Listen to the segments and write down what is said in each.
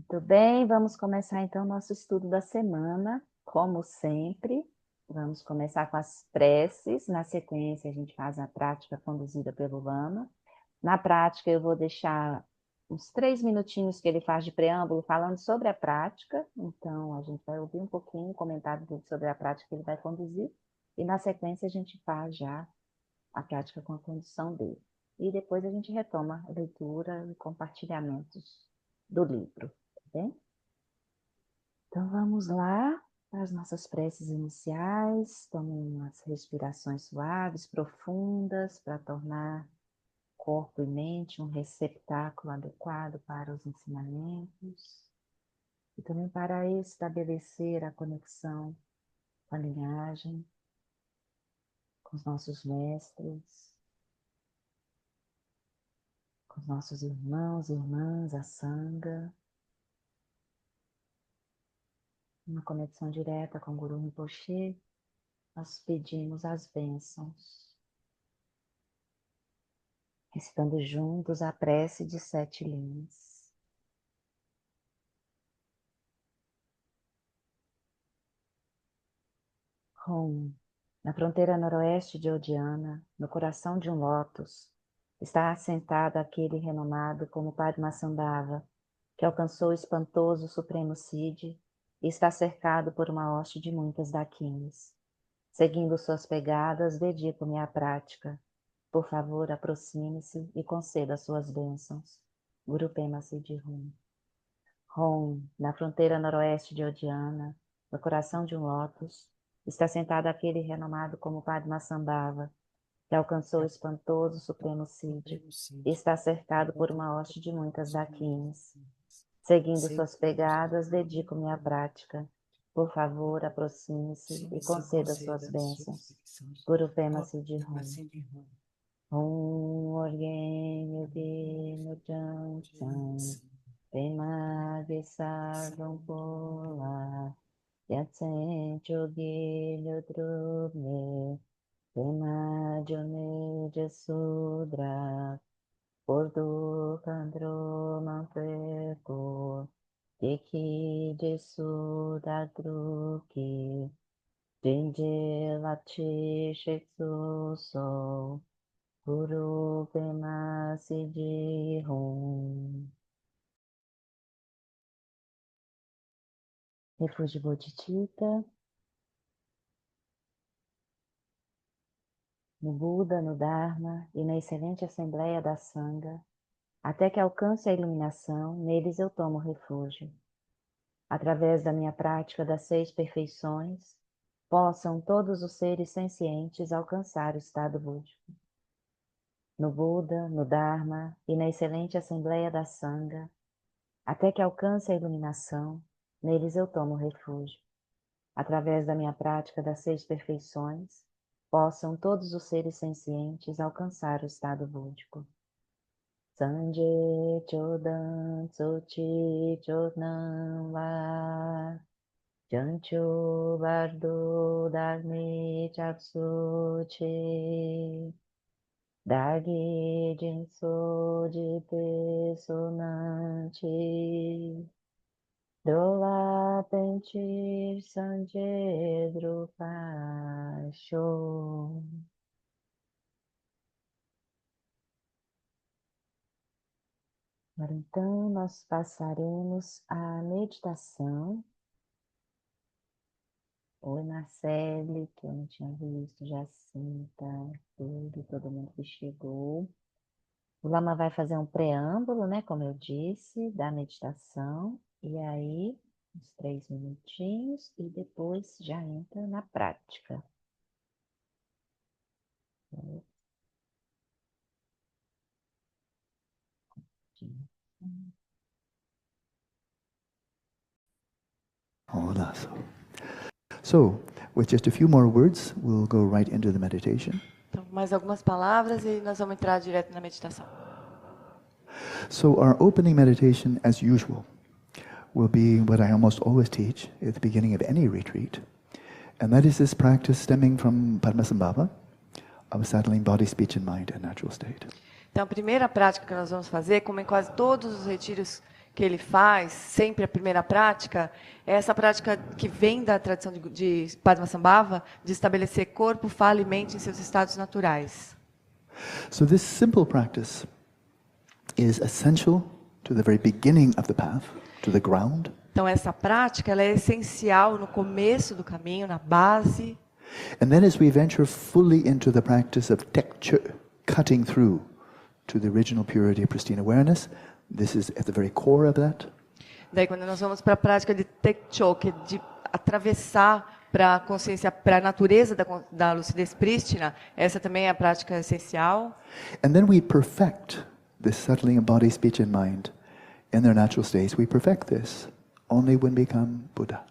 Muito bem, vamos começar então nosso estudo da semana, como sempre. Vamos começar com as preces, na sequência a gente faz a prática conduzida pelo Lama. Na prática eu vou deixar uns 3 minutinhos que ele faz de preâmbulo falando sobre a prática, então a gente vai ouvir um pouquinho o comentário dele sobre a prática que ele vai conduzir, e na sequência a gente faz já a prática com a condução dele. E depois a gente retoma a leitura e compartilhamentos do livro, tá bem? Então vamos lá, as nossas preces iniciais, tomem umas respirações suaves, profundas, para tornar corpo e mente um receptáculo adequado para os ensinamentos e também para estabelecer a conexão com a linhagem, com os nossos mestres, com os nossos irmãos e irmãs, a Sangha, uma conexão direta com o Guru Rinpoche. Nós pedimos as bênçãos, recitando juntos a prece de 7 linhas. Hum. Na fronteira noroeste de Odiana, no coração de um lótus, está assentado aquele renomado como Padmasambhava, que alcançou o espantoso Supremo Cid e está cercado por uma hoste de muitas daquinis. Seguindo suas pegadas, dedico-me à prática. Por favor, aproxime-se e conceda suas bênçãos. Guru Pema Siddhi Hum. Hum, na fronteira noroeste de Odiana, no coração de um lótus, está sentado aquele renomado como Padmasambhava, que alcançou o espantoso Supremo Cid e está cercado por uma hoste de muitas daquinis. Seguindo suas pegadas, dedico-me à prática. Por favor, aproxime-se e conceda suas bênçãos. Guru Pema Siddhi Hum. Om Orgenyo Dino Jansam Pema Gesarvam Pola Yatsen Chogilyo Drubne Pema Jone Jesudra Porto Kandro Manfreco Deki Jesuda Druki Jinje Lati Sheksu So Guru Pema Siddhi Hum. Refúgio Bodhicitta, no Buda, no Dharma e na excelente Assembleia da Sangha, até que alcance a iluminação, neles eu tomo refúgio. Através da minha prática das 6 perfeições, possam todos os seres sencientes alcançar o estado búdico. No Buda, no Dharma e na excelente Assembleia da Sangha, até que alcance a iluminação, neles eu tomo refúgio. Através da minha prática das 6 perfeições, possam todos os seres sencientes alcançar o estado búdico. Sanje Chodan Sochi Chodnan Va Jancho Bardo Dharmi Chaksuchi Dagi Jinso Jipe Sonanchi Drola Pentir Sanje Drupasho. Agora então nós passaremos à meditação. Oi Marcele, que eu não tinha visto, Jacinta, todo mundo que chegou. O Lama vai fazer um preâmbulo, né, como eu disse, da meditação, e aí uns 3 minutinhos e depois já entra na prática. So, with just a few more words, we'll go right into the meditation. Então, mais algumas palavras e nós vamos entrar direto na meditação. So, our opening meditation, as usual, will be what I almost always teach at the beginning of any retreat, and that is this practice stemming from Padmasambhava of settling body, speech, and mind in natural state. Então, a primeira prática que nós vamos fazer, como em quase todos os retiros que ele faz, sempre a primeira prática, é essa prática que vem da tradição de Padmasambhava, de estabelecer corpo, fala e mente em seus estados naturais. So this simple practice is essential to the very beginning of the path, to the ground. Então essa prática ela é essencial no começo do caminho, na base. And then as we venture fully into the practice of tekche, cutting through to the original purity of pristine awareness, this is at the very core of that. Daí quando nós vamos para a prática de tekcho, que é de atravessar para a consciência, para a natureza da lucidez prístina, essa também é a prática essencial. And then we perfect this settling of body, speech and mind in their natural states. We perfect this only when we become Buddha.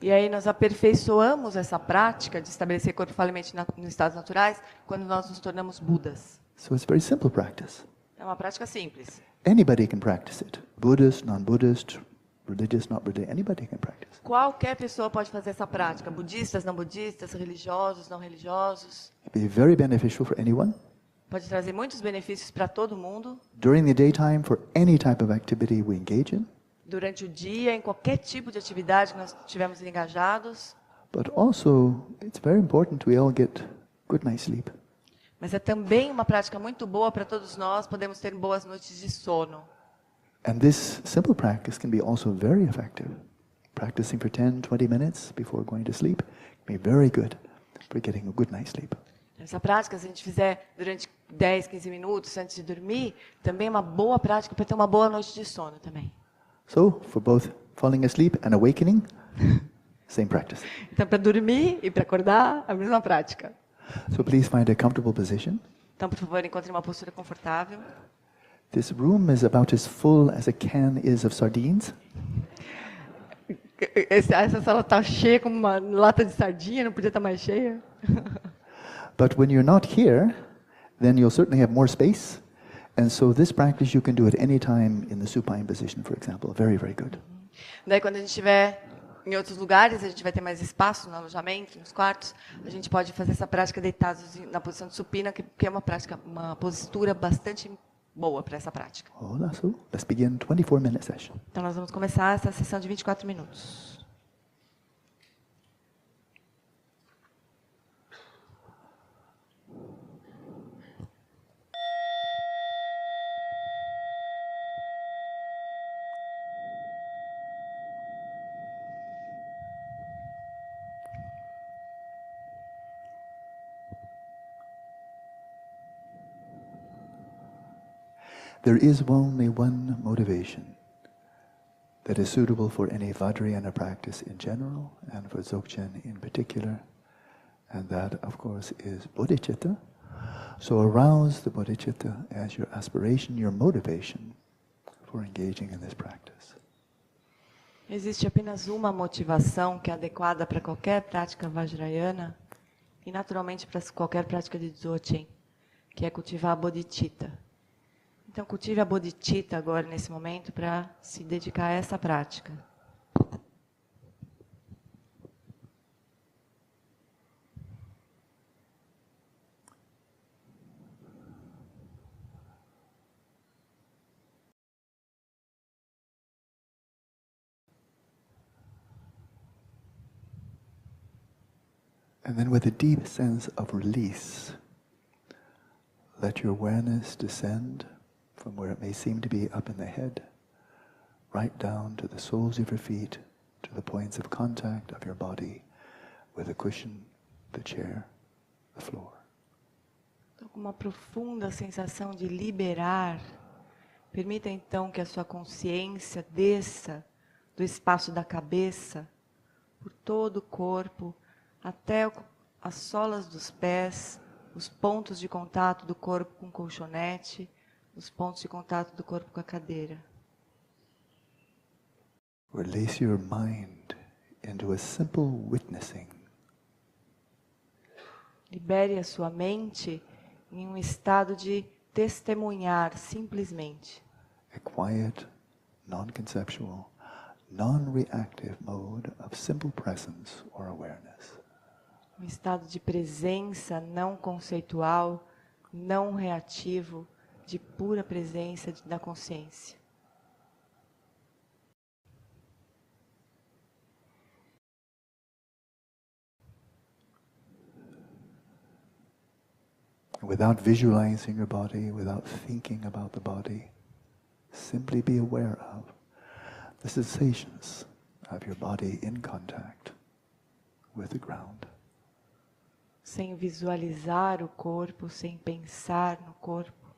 E aí nós aperfeiçoamos essa prática de estabelecer corpo, fala e mente nos estados naturais quando nós nos tornamos Budas. So it's a very simple practice. É uma prática simples. Anybody can practice it. Buddhist, non-Buddhist, religious, not religious, anybody can practice. Qualquer pessoa pode fazer essa prática, budistas, não budistas, religiosos, não religiosos. It'd be very beneficial for anyone. Pode trazer muitos benefícios para todo mundo. During the daytime, for any type of activity we engage in. Durante o dia, em qualquer tipo de atividade que nós estivermos engajados. But also, it's very important we all get good night's sleep. Mas é também uma prática muito boa para todos nós, podemos ter boas noites de sono. And this simple practice can be also very effective. Practicing for 10, 20 minutes before going to sleep can be very good for getting a good night's sleep. Essa prática, se a gente fizer durante 10, 15 minutos antes de dormir, também é uma boa prática para ter uma boa noite de sono também. So, for both falling asleep and awakening, same practice. Então, para dormir e para acordar, a mesma prática. So please find a comfortable position. Então, por favor, encontre uma postura confortável. This room is about as full as a can is of sardines. Essa sala está cheia como uma lata de sardinha, não podia estar mais cheia. But when you're not here, then you'll certainly have more space. And so this practice you can do at any time in the supine position, for example. Very, very good. Daí, quando a gente estiver em outros lugares, a gente vai ter mais espaço no alojamento, nos quartos. A gente pode fazer essa prática deitados na posição de supina, que é uma prática, uma postura bastante boa para essa prática. Hola, so let's begin 24-minute session. Então, nós vamos começar essa sessão de 24 minutos. There is only one motivation that is suitable for any Vajrayana practice in general and for Dzogchen in particular, and that, of course, is bodhicitta. So arouse the bodhicitta as your aspiration, your motivation for engaging in this practice. Existe apenas uma motivação que é adequada para qualquer prática vajrayana e, naturalmente, para qualquer prática de Dzogchen, que é cultivar a bodhicitta. Então, cultive a bodhicitta agora, nesse momento, para se dedicar a essa prática. And then with a deep sense of release, let your awareness descend from where it may seem to be up in the head, right down to the soles of your feet, to the points of contact of your body with the cushion, the chair, the floor. Então, com uma profunda sensação de liberar, permita então que a sua consciência desça do espaço da cabeça, por todo o corpo, até as solas dos pés, os pontos de contato do corpo com o colchonete, os pontos de contato do corpo com a cadeira. Release your mind into a simple witnessing. Libere a sua mente em um estado de testemunhar simplesmente. A quiet, non-conceptual, non-reactive mode of simple presence or awareness. Um estado de presença não conceitual, não reativo, de pura presença da consciência. And without visualizing your body, without thinking about the body, simply be aware of the sensations of your body in contact with the ground. Sem visualizar o corpo, sem pensar no corpo,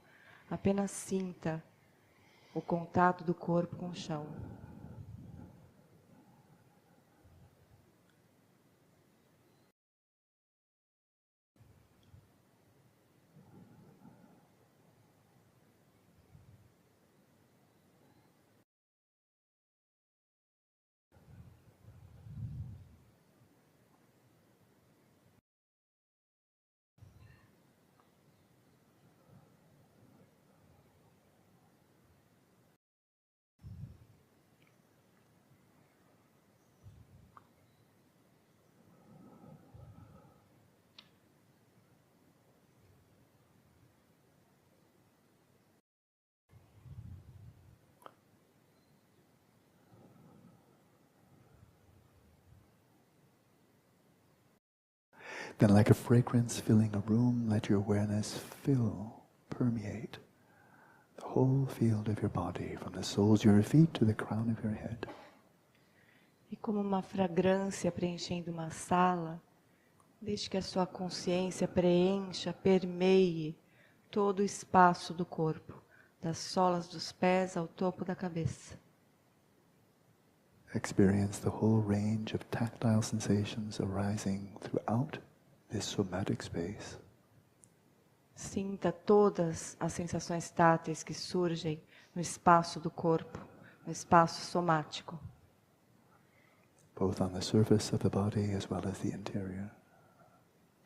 apenas sinta o contato do corpo com o chão. Then like a fragrance filling a room, let your awareness permeate the whole field of your body, from the soles of your feet to the crown of your head. E como uma fragrância preenchendo uma sala, deixe que a sua consciência preencha, permeie todo o espaço do corpo, das solas dos pés ao topo da cabeça. Experience the whole range of tactile sensations arising throughout this somatic space. Sinta todas as sensações táteis que surgem no espaço do corpo, no espaço somático. Both on the surface of the body as well as the interior.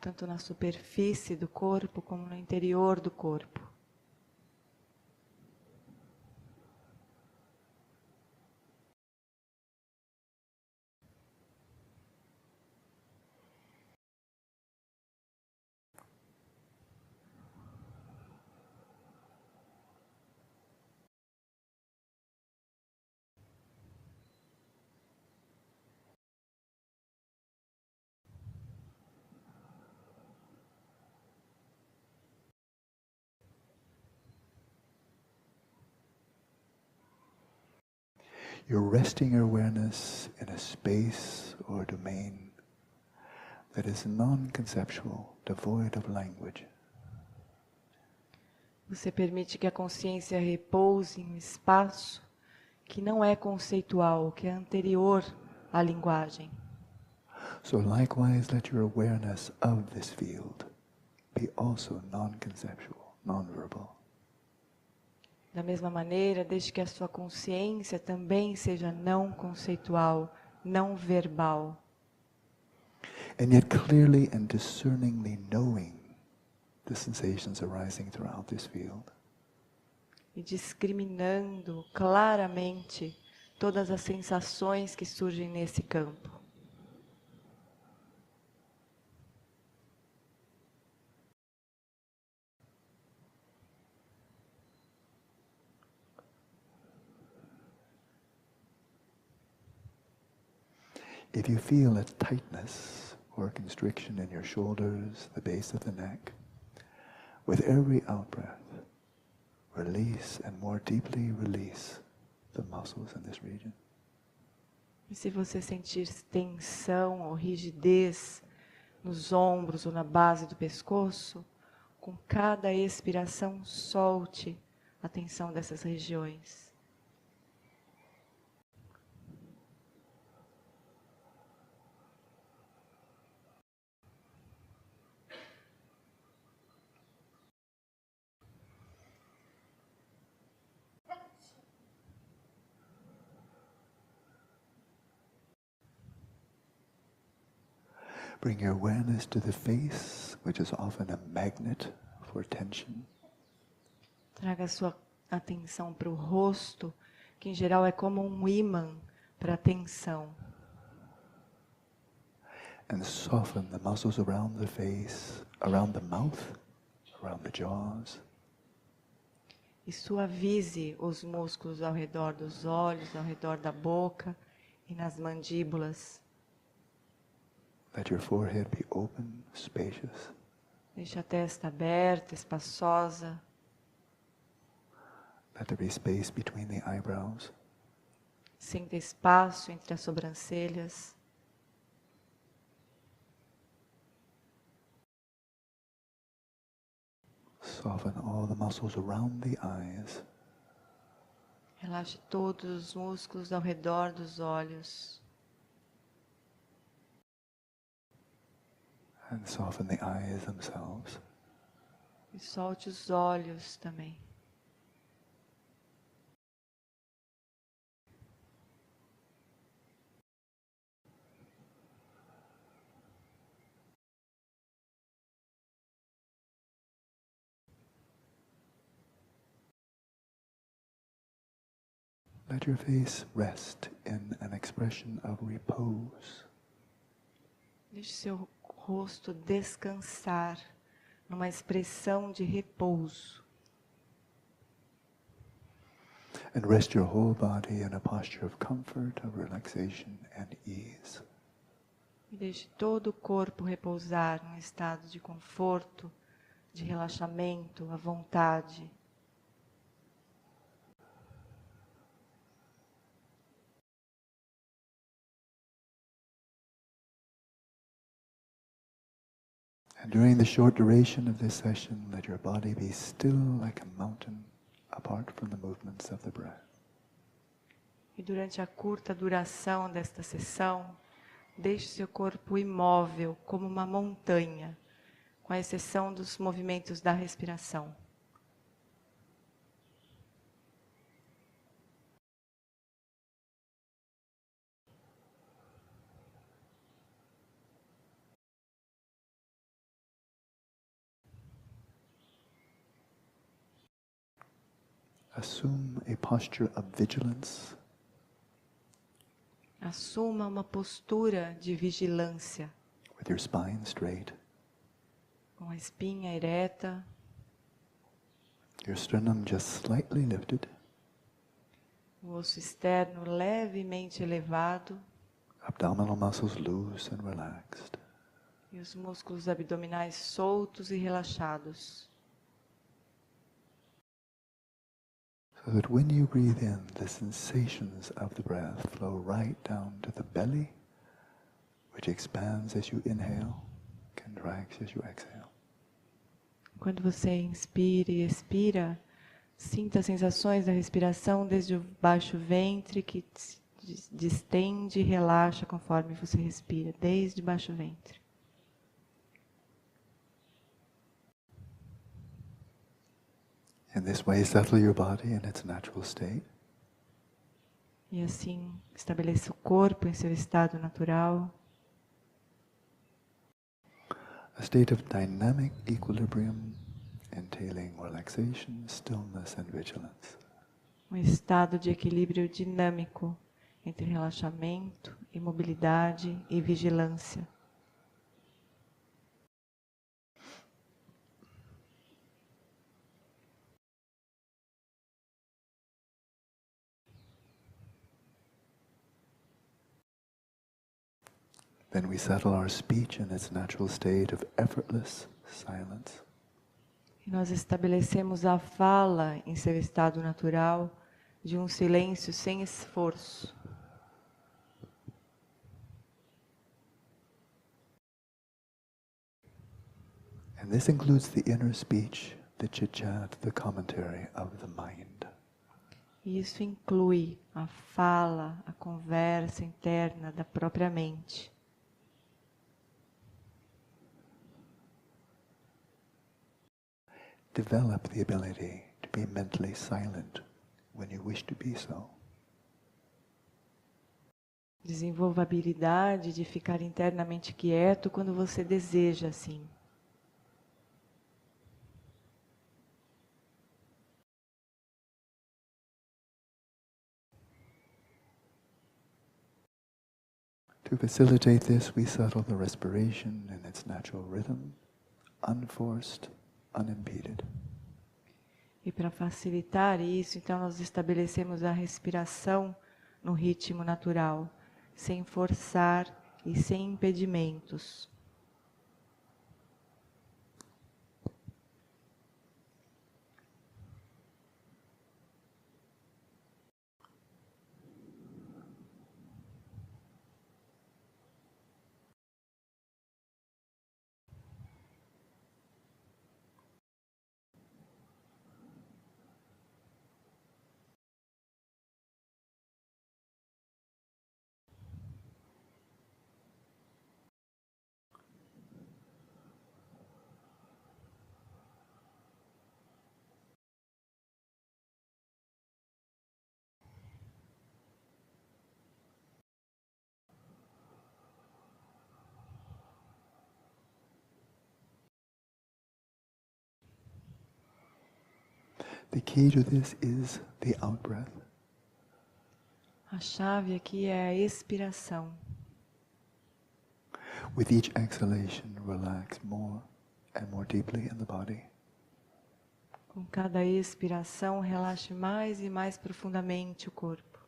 Tanto na superfície do corpo como no interior do corpo. You're resting your awareness in a space or domain that is non-conceptual, devoid of language. Você permite que a consciência repouse em um espaço que não é conceitual, que é anterior à linguagem. So likewise, let your awareness of this field be also non-conceptual, non-verbal. Da mesma maneira, deixe que a sua consciência também seja não conceitual, não verbal. And yet clearly and discerningly knowing the sensations arising throughout this field. E discriminando claramente todas as sensações que surgem nesse campo. If you feel a tightness or constriction in your shoulders, the base of the neck, with every out-breath, release and more deeply release the muscles in this region. E se você sentir tensão ou rigidez nos ombros ou na base do pescoço, com cada expiração solte a tensão dessas regiões. Bring your awareness to the face, which is often a magnet for tension. Traga a sua atenção para o rosto, que em geral é como um ímã para a tensão. And soften the muscles around the face, around the mouth, around the jaws. E suavize os músculos ao redor dos olhos, ao redor da boca e nas mandíbulas. Let your forehead be open, spacious. Deixa a testa aberta, espaçosa. Let there be space between the eyebrows. Sinta espaço entre as sobrancelhas. Soften all the muscles around the eyes. Relaxe todos os músculos ao redor dos olhos. And soften the eyes themselves. E solte os olhos também. Let your face rest in an expression of repose. Deixe seu rosto descansar numa expressão de repouso. And rest your whole body in a posture of comfort, of relaxation and ease. E deixe todo o corpo repousar num estado de conforto, de relaxamento, à vontade. And during the short duration of this session, let your body be still like a mountain, apart from the movements of the breath. E durante a curta duração desta sessão, deixe seu corpo imóvel como uma montanha, com exceção dos movimentos da respiração. Assume a posture of vigilance. Assuma uma postura de vigilância, With your spine straight, com a espinha ereta, your sternum just slightly lifted, o osso externo levemente elevado abdominal muscles loose and relaxed. e os músculos abdominais soltos e relaxados. So that when you breathe in, the sensations of the breath flow right down to the belly, which expands as you inhale, contracts as you exhale. Quando você inspira e expira, sinta as sensações da respiração desde o baixo ventre que se distende e relaxa conforme você respira, desde baixo ventre. In this way, settle your body in its natural state. E assim, estabeleça o corpo em seu estado natural. A state of dynamic equilibrium, entailing relaxation, stillness and vigilance. Um estado de equilíbrio dinâmico entre relaxamento, imobilidade e vigilância. Then we settle our speech in its natural state of effortless silence. E nós estabelecemos a fala em seu estado natural de um silêncio sem esforço. And this includes the inner speech, the chit-chat, the commentary of the mind. E isso inclui a fala, a conversa interna da própria mente. Develop the ability to be mentally silent when you wish to be so. Desenvolva a habilidade de ficar internamente quieto quando você deseja assim. To facilitate this, we settle the respiration in its natural rhythm, unforced, unimpeded. E para facilitar isso, então nós estabelecemos a respiração no ritmo natural, sem forçar e sem impedimentos. The key to this is the out-breath. A chave aqui é a expiração. With each exhalation, relax more and more deeply in the body. Com cada expiração, relaxe mais e mais profundamente o corpo.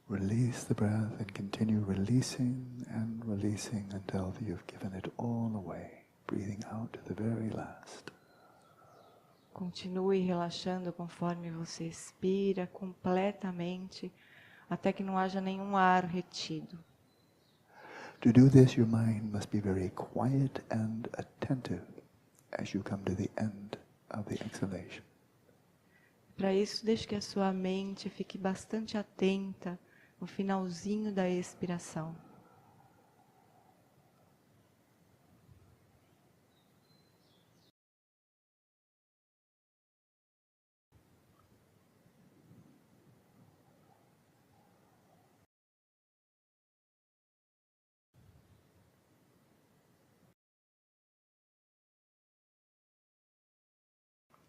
Release the breath and continue releasing and releasing until you've given it all away, breathing out to the very last. Continue relaxando conforme você expira completamente, até que não haja nenhum ar retido. To do this, your mind must be very quiet and attentive as you come to the end of the exhalation. Para isso, deixe que a sua mente fique bastante atenta no finalzinho da expiração.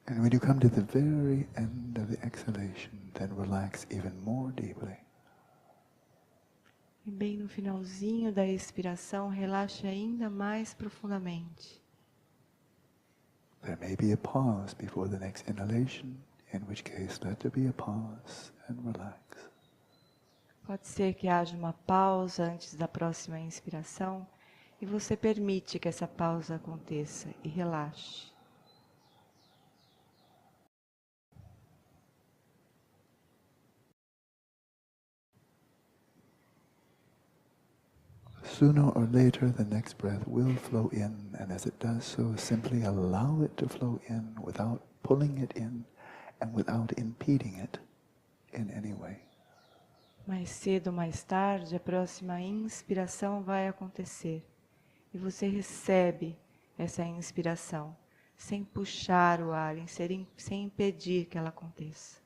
And when you come to the very end of the exhalation, then relax even more deeply. E bem no finalzinho da expiração, relaxe ainda mais profundamente. There may be a pause before the next inhalation, in which case let there be a pause and relax. Pode ser que haja uma pausa antes da próxima inspiração e você permite que essa pausa aconteça e relaxe. Sooner or later, the next breath will flow in, and as it does so, simply allow it to flow in without pulling it in and without impeding it in any way. Mais cedo ou mais tarde, a próxima inspiração vai acontecer. E você recebe essa inspiração, sem puxar o ar, sem impedir que ela aconteça.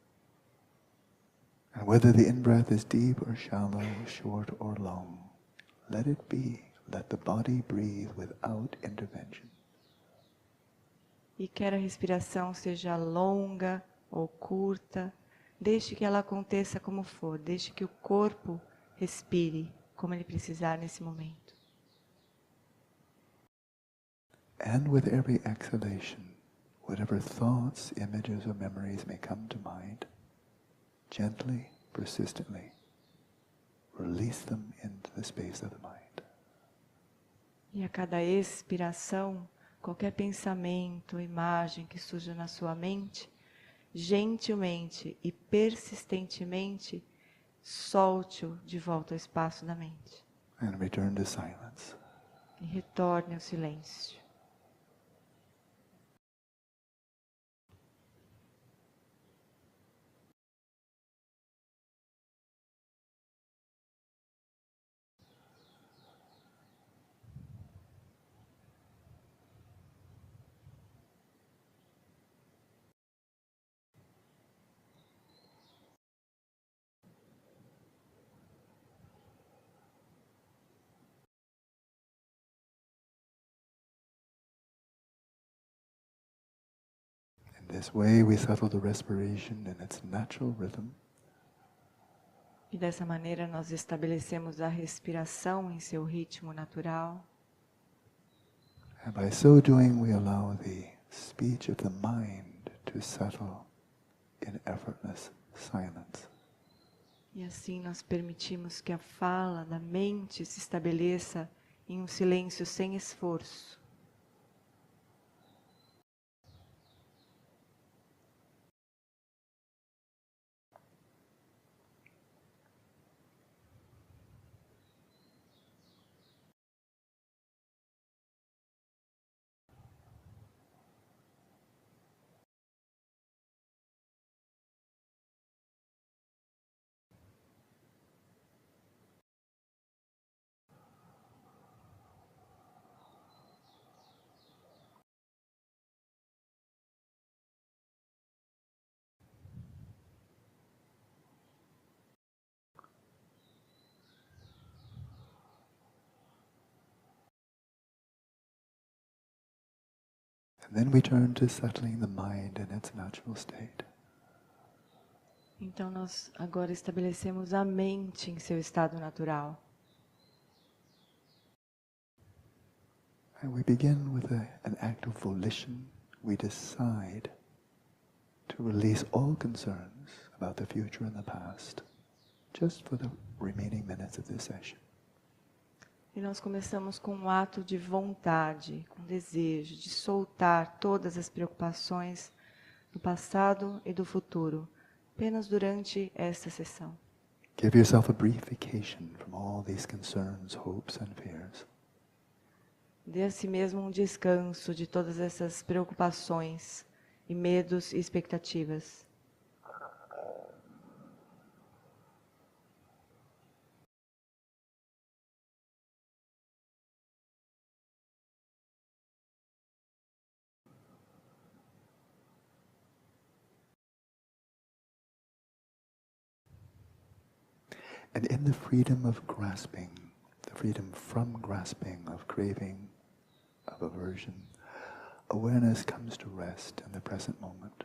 And whether the in-breath is deep or shallow, short or long, let it be. Let the body breathe without intervention. E quer a respiração seja longa ou curta, deixe que ela aconteça como for, deixe que o corpo respire como ele precisar nesse momento. And with every exhalation, whatever thoughts, images, or memories may come to mind, gently, persistently, release them into the space of the mind. E a cada expiração, qualquer pensamento ou imagem que surja na sua mente, gentilmente e persistentemente, solte-o de volta ao espaço da mente. And return to silence. E retorne ao silêncio. In this way, we settle the respiration in its natural rhythm. E dessa maneira nós estabelecemos a respiração em seu ritmo natural. And by so doing, we allow the speech of the mind to settle in effortless silence. E assim nós permitimos que a fala da mente se estabeleça em um silêncio sem esforço. And then we turn to settling the mind in its natural state. Então nós agora estabelecemos a mente em seu estado natural. And we begin with an act of volition. We decide to release all concerns about the future and the past, just for the remaining minutes of this session. E nós começamos com um ato de vontade, com desejo de soltar todas as preocupações do passado e do futuro, apenas durante esta sessão. Give yourself a brief vacation from all these concerns, hopes and fears. Dê a si mesmo um descanso de todas essas preocupações e medos e expectativas. And in the freedom of grasping, the freedom from grasping, of craving, of aversion, awareness comes to rest in the present moment.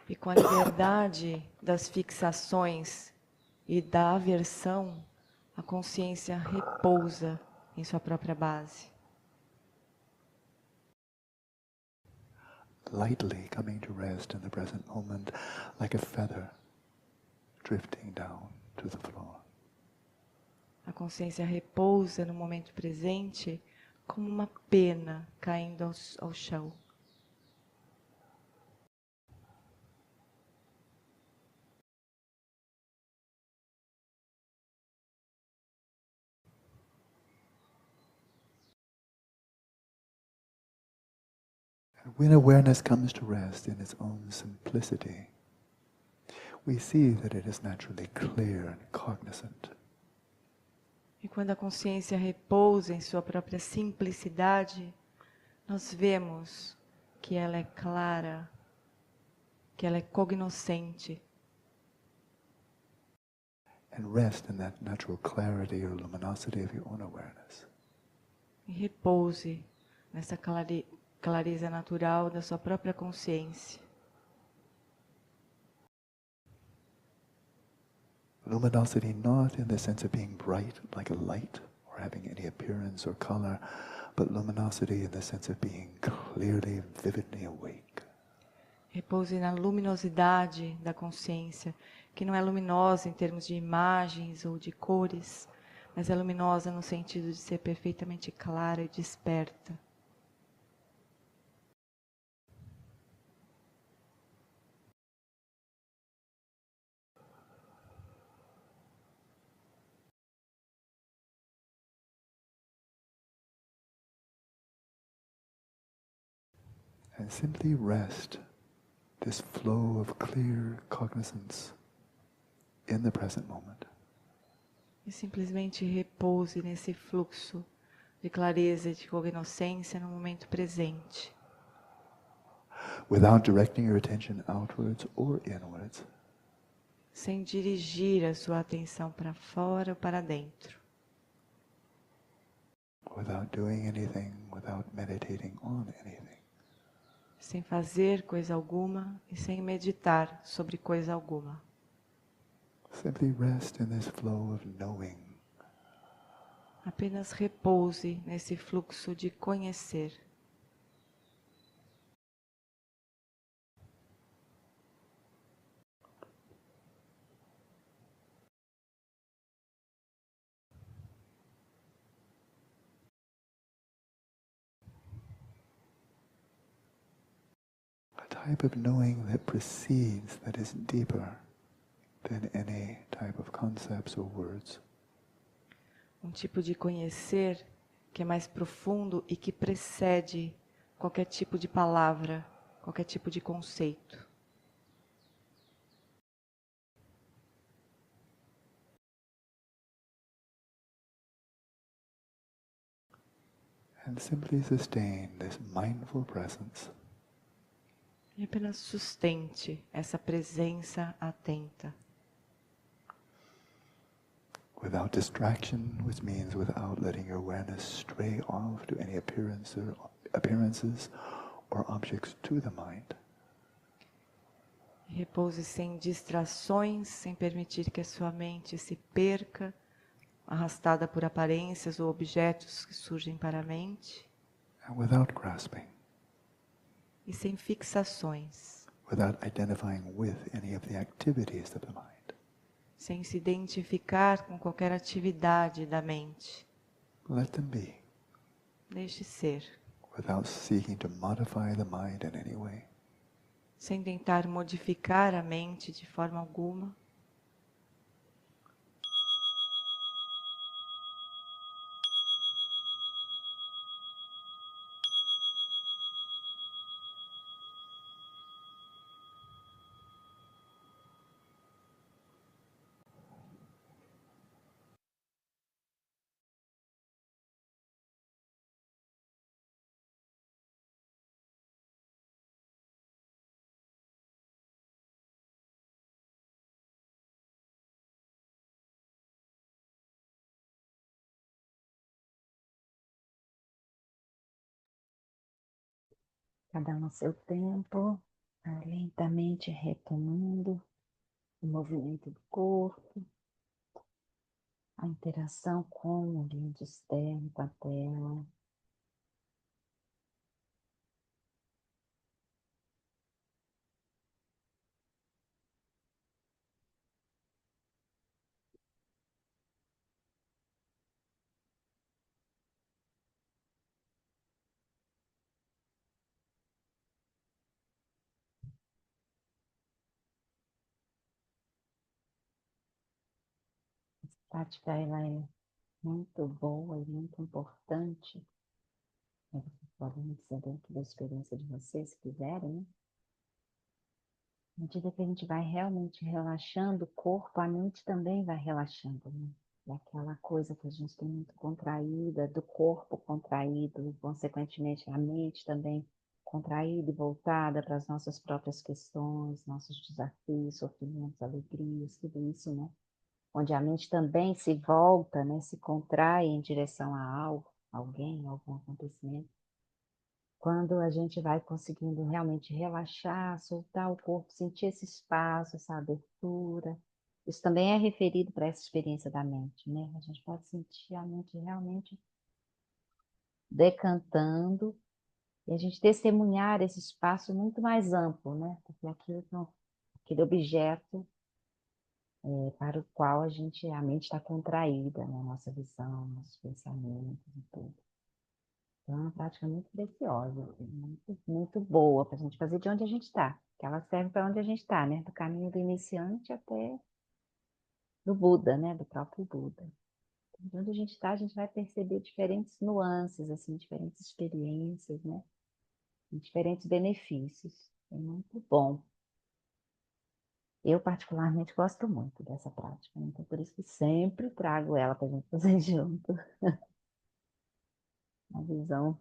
E com a liberdade das fixações e da aversão, a consciência repousa em sua própria base. Lightly coming to rest in the present moment, like a feather drifting down to the floor. A consciência repousa no momento presente como uma pena caindo ao chão. And when awareness comes to rest in its own simplicity, we see that it is naturally clear and cognizant. E quando a consciência repousa em sua própria simplicidade, nós vemos que ela é clara, que ela é cognoscente. And rest in that natural clarity or luminosity of your own awareness. E repouse nessa clareza natural da sua própria consciência. Luminosity not in the sense of being bright like a light or having any appearance or color, but luminosity in the sense of being clearly, vividly awake. Repouse na luminosidade da consciência, que não é luminosa em termos de imagens ou de cores, mas é luminosa no sentido de ser perfeitamente clara e desperta. And simply rest this flow of clear cognizance in the present moment. E simplesmente repouse nesse fluxo de clareza e de cognoscência no momento presente. Without directing your attention outwards or inwards. Sem dirigir a sua atenção para fora ou para dentro. Without doing anything, without meditating on anything. Sem fazer coisa alguma e sem meditar sobre coisa alguma. Simply rest in this flow of knowing. Apenas repouse nesse fluxo de conhecer. A type of knowing that precedes, that is deeper than any type of concepts or words. Um tipo de conhecer que é mais profundo e que precede qualquer tipo de palavra, qualquer tipo de conceito. And simply sustain this mindful presence. E apenas sustente essa presença atenta. Without distraction, which means without letting your awareness stray off to any appearance or appearances or objects to the mind. Repouse sem distrações, sem permitir que a sua mente se perca, arrastada por aparências ou objetos que surgem para a mente. And without grasping. E sem fixações. Without identifying with any of the activities of the mind. Sem se identificar com qualquer atividade da mente. Let them be. Deixe ser. Without seeking to modify the mind in any way. Sem tentar modificar a mente de forma alguma. Cada um ao seu tempo, lentamente retomando o movimento do corpo, a interação com o ambiente externo, com a tela. A prática ela é muito boa e muito importante. Vocês podem dizer dentro da experiência de vocês, se quiserem, né? À medida que a gente vai realmente relaxando o corpo, a mente também vai relaxando, né? É aquela coisa que a gente tem muito contraída, do corpo contraído, consequentemente a mente também contraída e voltada para as nossas próprias questões, nossos desafios, sofrimentos, alegrias, tudo isso, né? Onde a mente também se volta, né? Se contrai em direção a algo, alguém, algum acontecimento. Quando a gente vai conseguindo realmente relaxar, soltar o corpo, sentir esse espaço, essa abertura, isso também é referido para essa experiência da mente, né? A gente pode sentir a mente realmente decantando e a gente testemunhar esse espaço muito mais amplo, né? Porque aquele objeto para o qual a mente está contraída, né? Nossa visão, nossos pensamentos e tudo. Então, é uma prática muito preciosa, assim, muito, muito boa para a gente fazer de onde a gente está. Que ela serve para onde a gente está, né? Do caminho do iniciante até do Buda, né? Do próprio Buda. De onde a gente está, a gente vai perceber diferentes nuances, assim, diferentes experiências, né? E diferentes benefícios. É muito bom. Eu, particularmente, gosto muito dessa prática, né? Então, por isso que sempre trago ela para a gente fazer junto. Uma visão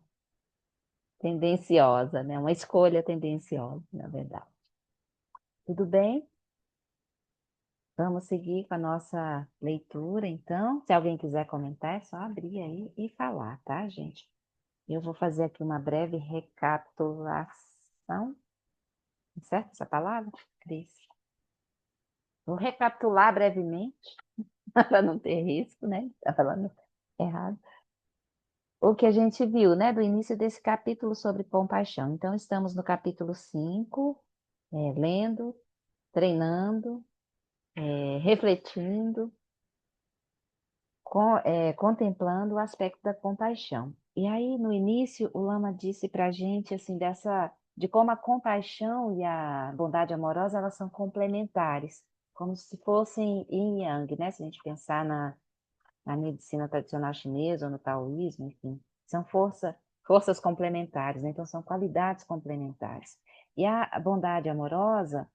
tendenciosa, né? Uma escolha tendenciosa, na verdade. Tudo bem? Vamos seguir com a nossa leitura, então. Se alguém quiser comentar, é só abrir aí e falar, tá, gente? Eu vou fazer aqui uma breve recapitulação. Certo essa palavra, Cris? Vou recapitular brevemente, para não ter risco, né? Tá falando errado. O que a gente viu, né, do início desse capítulo sobre compaixão. Então, estamos no capítulo 5, lendo, treinando, refletindo, contemplando o aspecto da compaixão. E aí, no início, o Lama disse para a gente, assim, de como a compaixão e a bondade amorosa, elas são complementares, como se fossem yin e yang, né? Se a gente pensar na medicina tradicional chinesa ou no taoísmo, enfim, são forças complementares, né? Então, são qualidades complementares. E a bondade amorosa,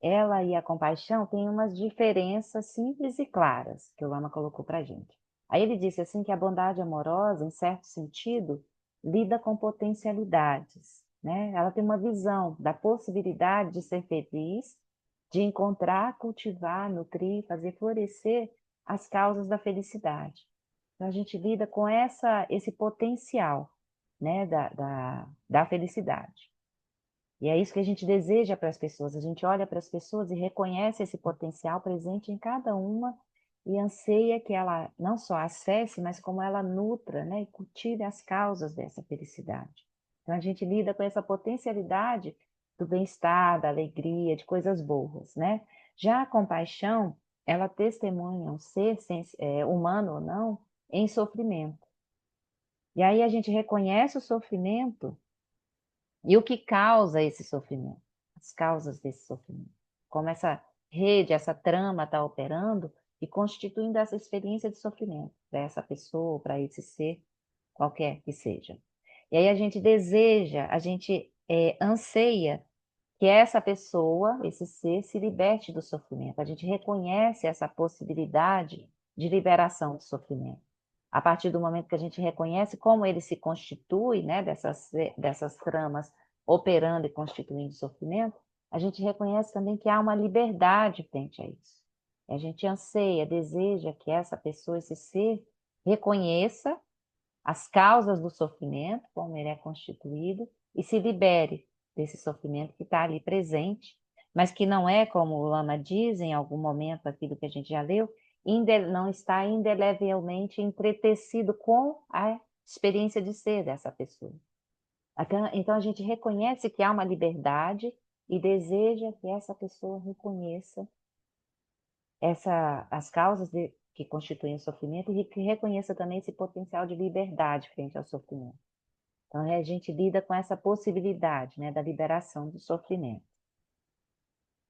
ela e a compaixão têm umas diferenças simples e claras que o Lama colocou para a gente. Aí ele disse assim que a bondade amorosa, em certo sentido, lida com potencialidades, né? Ela tem uma visão da possibilidade de ser feliz, de encontrar, cultivar, nutrir, fazer florescer as causas da felicidade. Então a gente lida com esse potencial. né, da felicidade. E é isso que a gente deseja para as pessoas. A gente olha para as pessoas e reconhece esse potencial presente em cada uma e anseia que ela não só acesse, mas como ela nutra, né, e cultive as causas dessa felicidade. Então a gente lida com essa potencialidade do bem-estar, da alegria, de coisas boas, né? Já a compaixão, ela testemunha um ser, humano ou não, em sofrimento. E aí a gente reconhece o sofrimento e o que causa esse sofrimento, as causas desse sofrimento. Como essa rede, essa trama está operando e constituindo essa experiência de sofrimento para essa pessoa, para esse ser, qualquer que seja. E aí a gente deseja, a gente anseia que essa pessoa, esse ser, se liberte do sofrimento. A gente reconhece essa possibilidade de liberação do sofrimento. A partir do momento que a gente reconhece como ele se constitui, né, dessas tramas operando e constituindo sofrimento, a gente reconhece também que há uma liberdade frente a isso. E a gente anseia, deseja que essa pessoa, esse ser, reconheça as causas do sofrimento, como ele é constituído, e se libere desse sofrimento que está ali presente, mas que não é, como o Lama diz em algum momento aqui do que a gente já leu, não está indelevelmente entretecido com a experiência de ser dessa pessoa. Então a gente reconhece que há uma liberdade e deseja que essa pessoa reconheça as causas que constituem o sofrimento e que reconheça também esse potencial de liberdade frente ao sofrimento. Então, a gente lida com essa possibilidade, né, da liberação do sofrimento.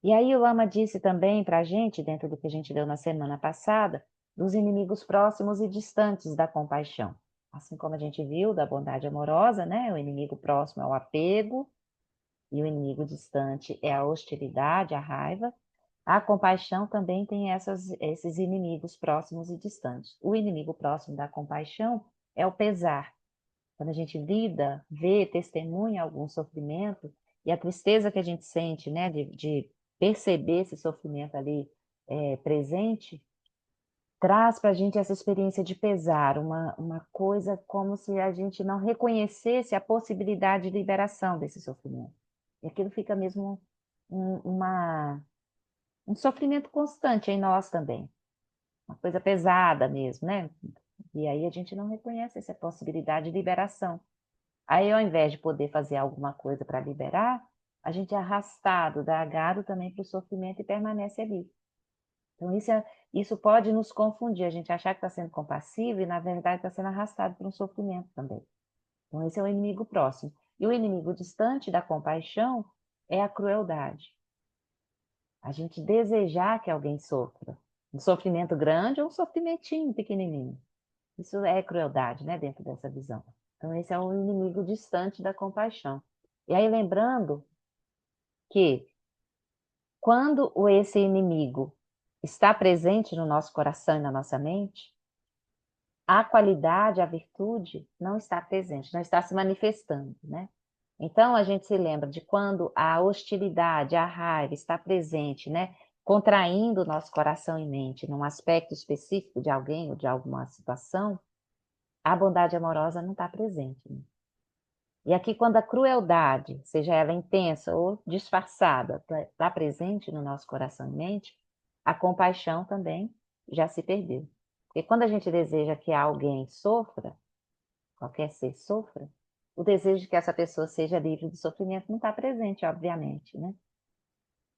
E aí o Lama disse também para a gente, dentro do que a gente leu na semana passada, dos inimigos próximos e distantes da compaixão. Assim como a gente viu da bondade amorosa, né, o inimigo próximo é o apego e o inimigo distante é a hostilidade, a raiva. A compaixão também tem esses inimigos próximos e distantes. O inimigo próximo da compaixão é o pesar. Quando a gente lida, vê, testemunha algum sofrimento, e a tristeza que a gente sente, né, de perceber esse sofrimento ali presente, traz para a gente essa experiência de pesar, uma coisa como se a gente não reconhecesse a possibilidade de liberação desse sofrimento. E aquilo fica mesmo um sofrimento constante em nós também, uma coisa pesada mesmo, né? E aí a gente não reconhece essa possibilidade de liberação. Aí, ao invés de poder fazer alguma coisa para liberar, a gente é arrastado, dragado também para o sofrimento e permanece ali. Então, isso pode nos confundir, a gente achar que está sendo compassivo e, na verdade, está sendo arrastado para um sofrimento também. Então, esse é o inimigo próximo. E o inimigo distante da compaixão é a crueldade. A gente desejar que alguém sofra. Um sofrimento grande ou um sofrimentinho pequenininho. Isso é crueldade, né, dentro dessa visão. Então, esse é o inimigo distante da compaixão. E aí, lembrando que quando esse inimigo está presente no nosso coração e na nossa mente, a qualidade, a virtude não está presente, não está se manifestando, né? Então, a gente se lembra de quando a hostilidade, a raiva está presente, né? Contraindo o nosso coração e mente num aspecto específico de alguém ou de alguma situação, a bondade amorosa não está presente, né? E aqui, quando a crueldade, seja ela intensa ou disfarçada, está presente no nosso coração e mente, a compaixão também já se perdeu. Porque quando a gente deseja que alguém sofra, qualquer ser sofra, o desejo de que essa pessoa seja livre do sofrimento não está presente, obviamente, né?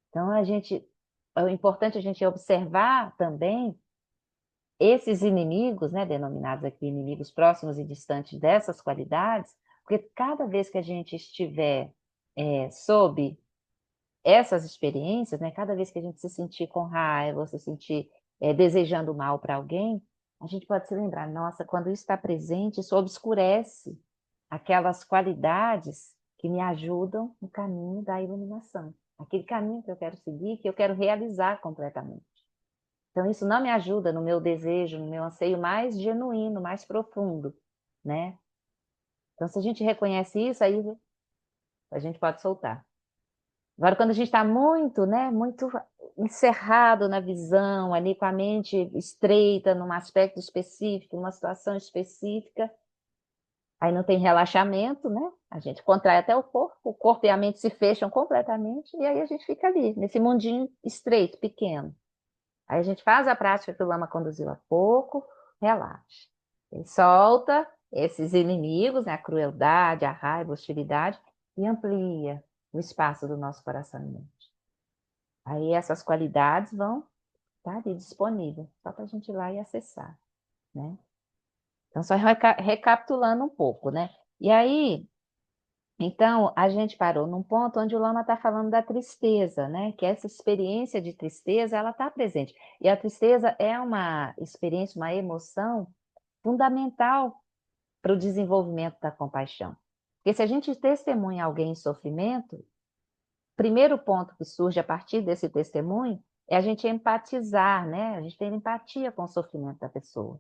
Então, é importante a gente observar também esses inimigos, né, denominados aqui inimigos próximos e distantes dessas qualidades, porque cada vez que a gente estiver sob essas experiências, né, cada vez que a gente se sentir com raiva, ou se sentir desejando mal para alguém, a gente pode se lembrar, nossa, quando isso está presente, isso obscurece aquelas qualidades que me ajudam no caminho da iluminação. Aquele caminho que eu quero seguir, que eu quero realizar completamente. Então, isso não me ajuda no meu desejo, no meu anseio mais genuíno, mais profundo, né? Então, se a gente reconhece isso, aí a gente pode soltar. Agora, quando a gente está muito, né, muito encerrado na visão, ali com a mente estreita, num aspecto específico, numa situação específica, Aí não tem relaxamento, né? A gente contrai até o corpo e a mente se fecham completamente, e aí a gente fica ali, nesse mundinho estreito, pequeno. Aí a gente faz a prática que o Lama conduziu há pouco, relaxa. Ele solta esses inimigos, né? A crueldade, a raiva, a hostilidade, e amplia o espaço do nosso coração e mente. Aí essas qualidades vão estar ali disponíveis, só para a gente ir lá e acessar, né? Então, só recapitulando um pouco, né? E aí, então, a gente parou num ponto onde o Lama está falando da tristeza, né? Que essa experiência de tristeza, ela está presente. E a tristeza é uma experiência, uma emoção fundamental para o desenvolvimento da compaixão. Porque se a gente testemunha alguém em sofrimento, o primeiro ponto que surge a partir desse testemunho é a gente empatizar, né? A gente ter empatia com o sofrimento da pessoa.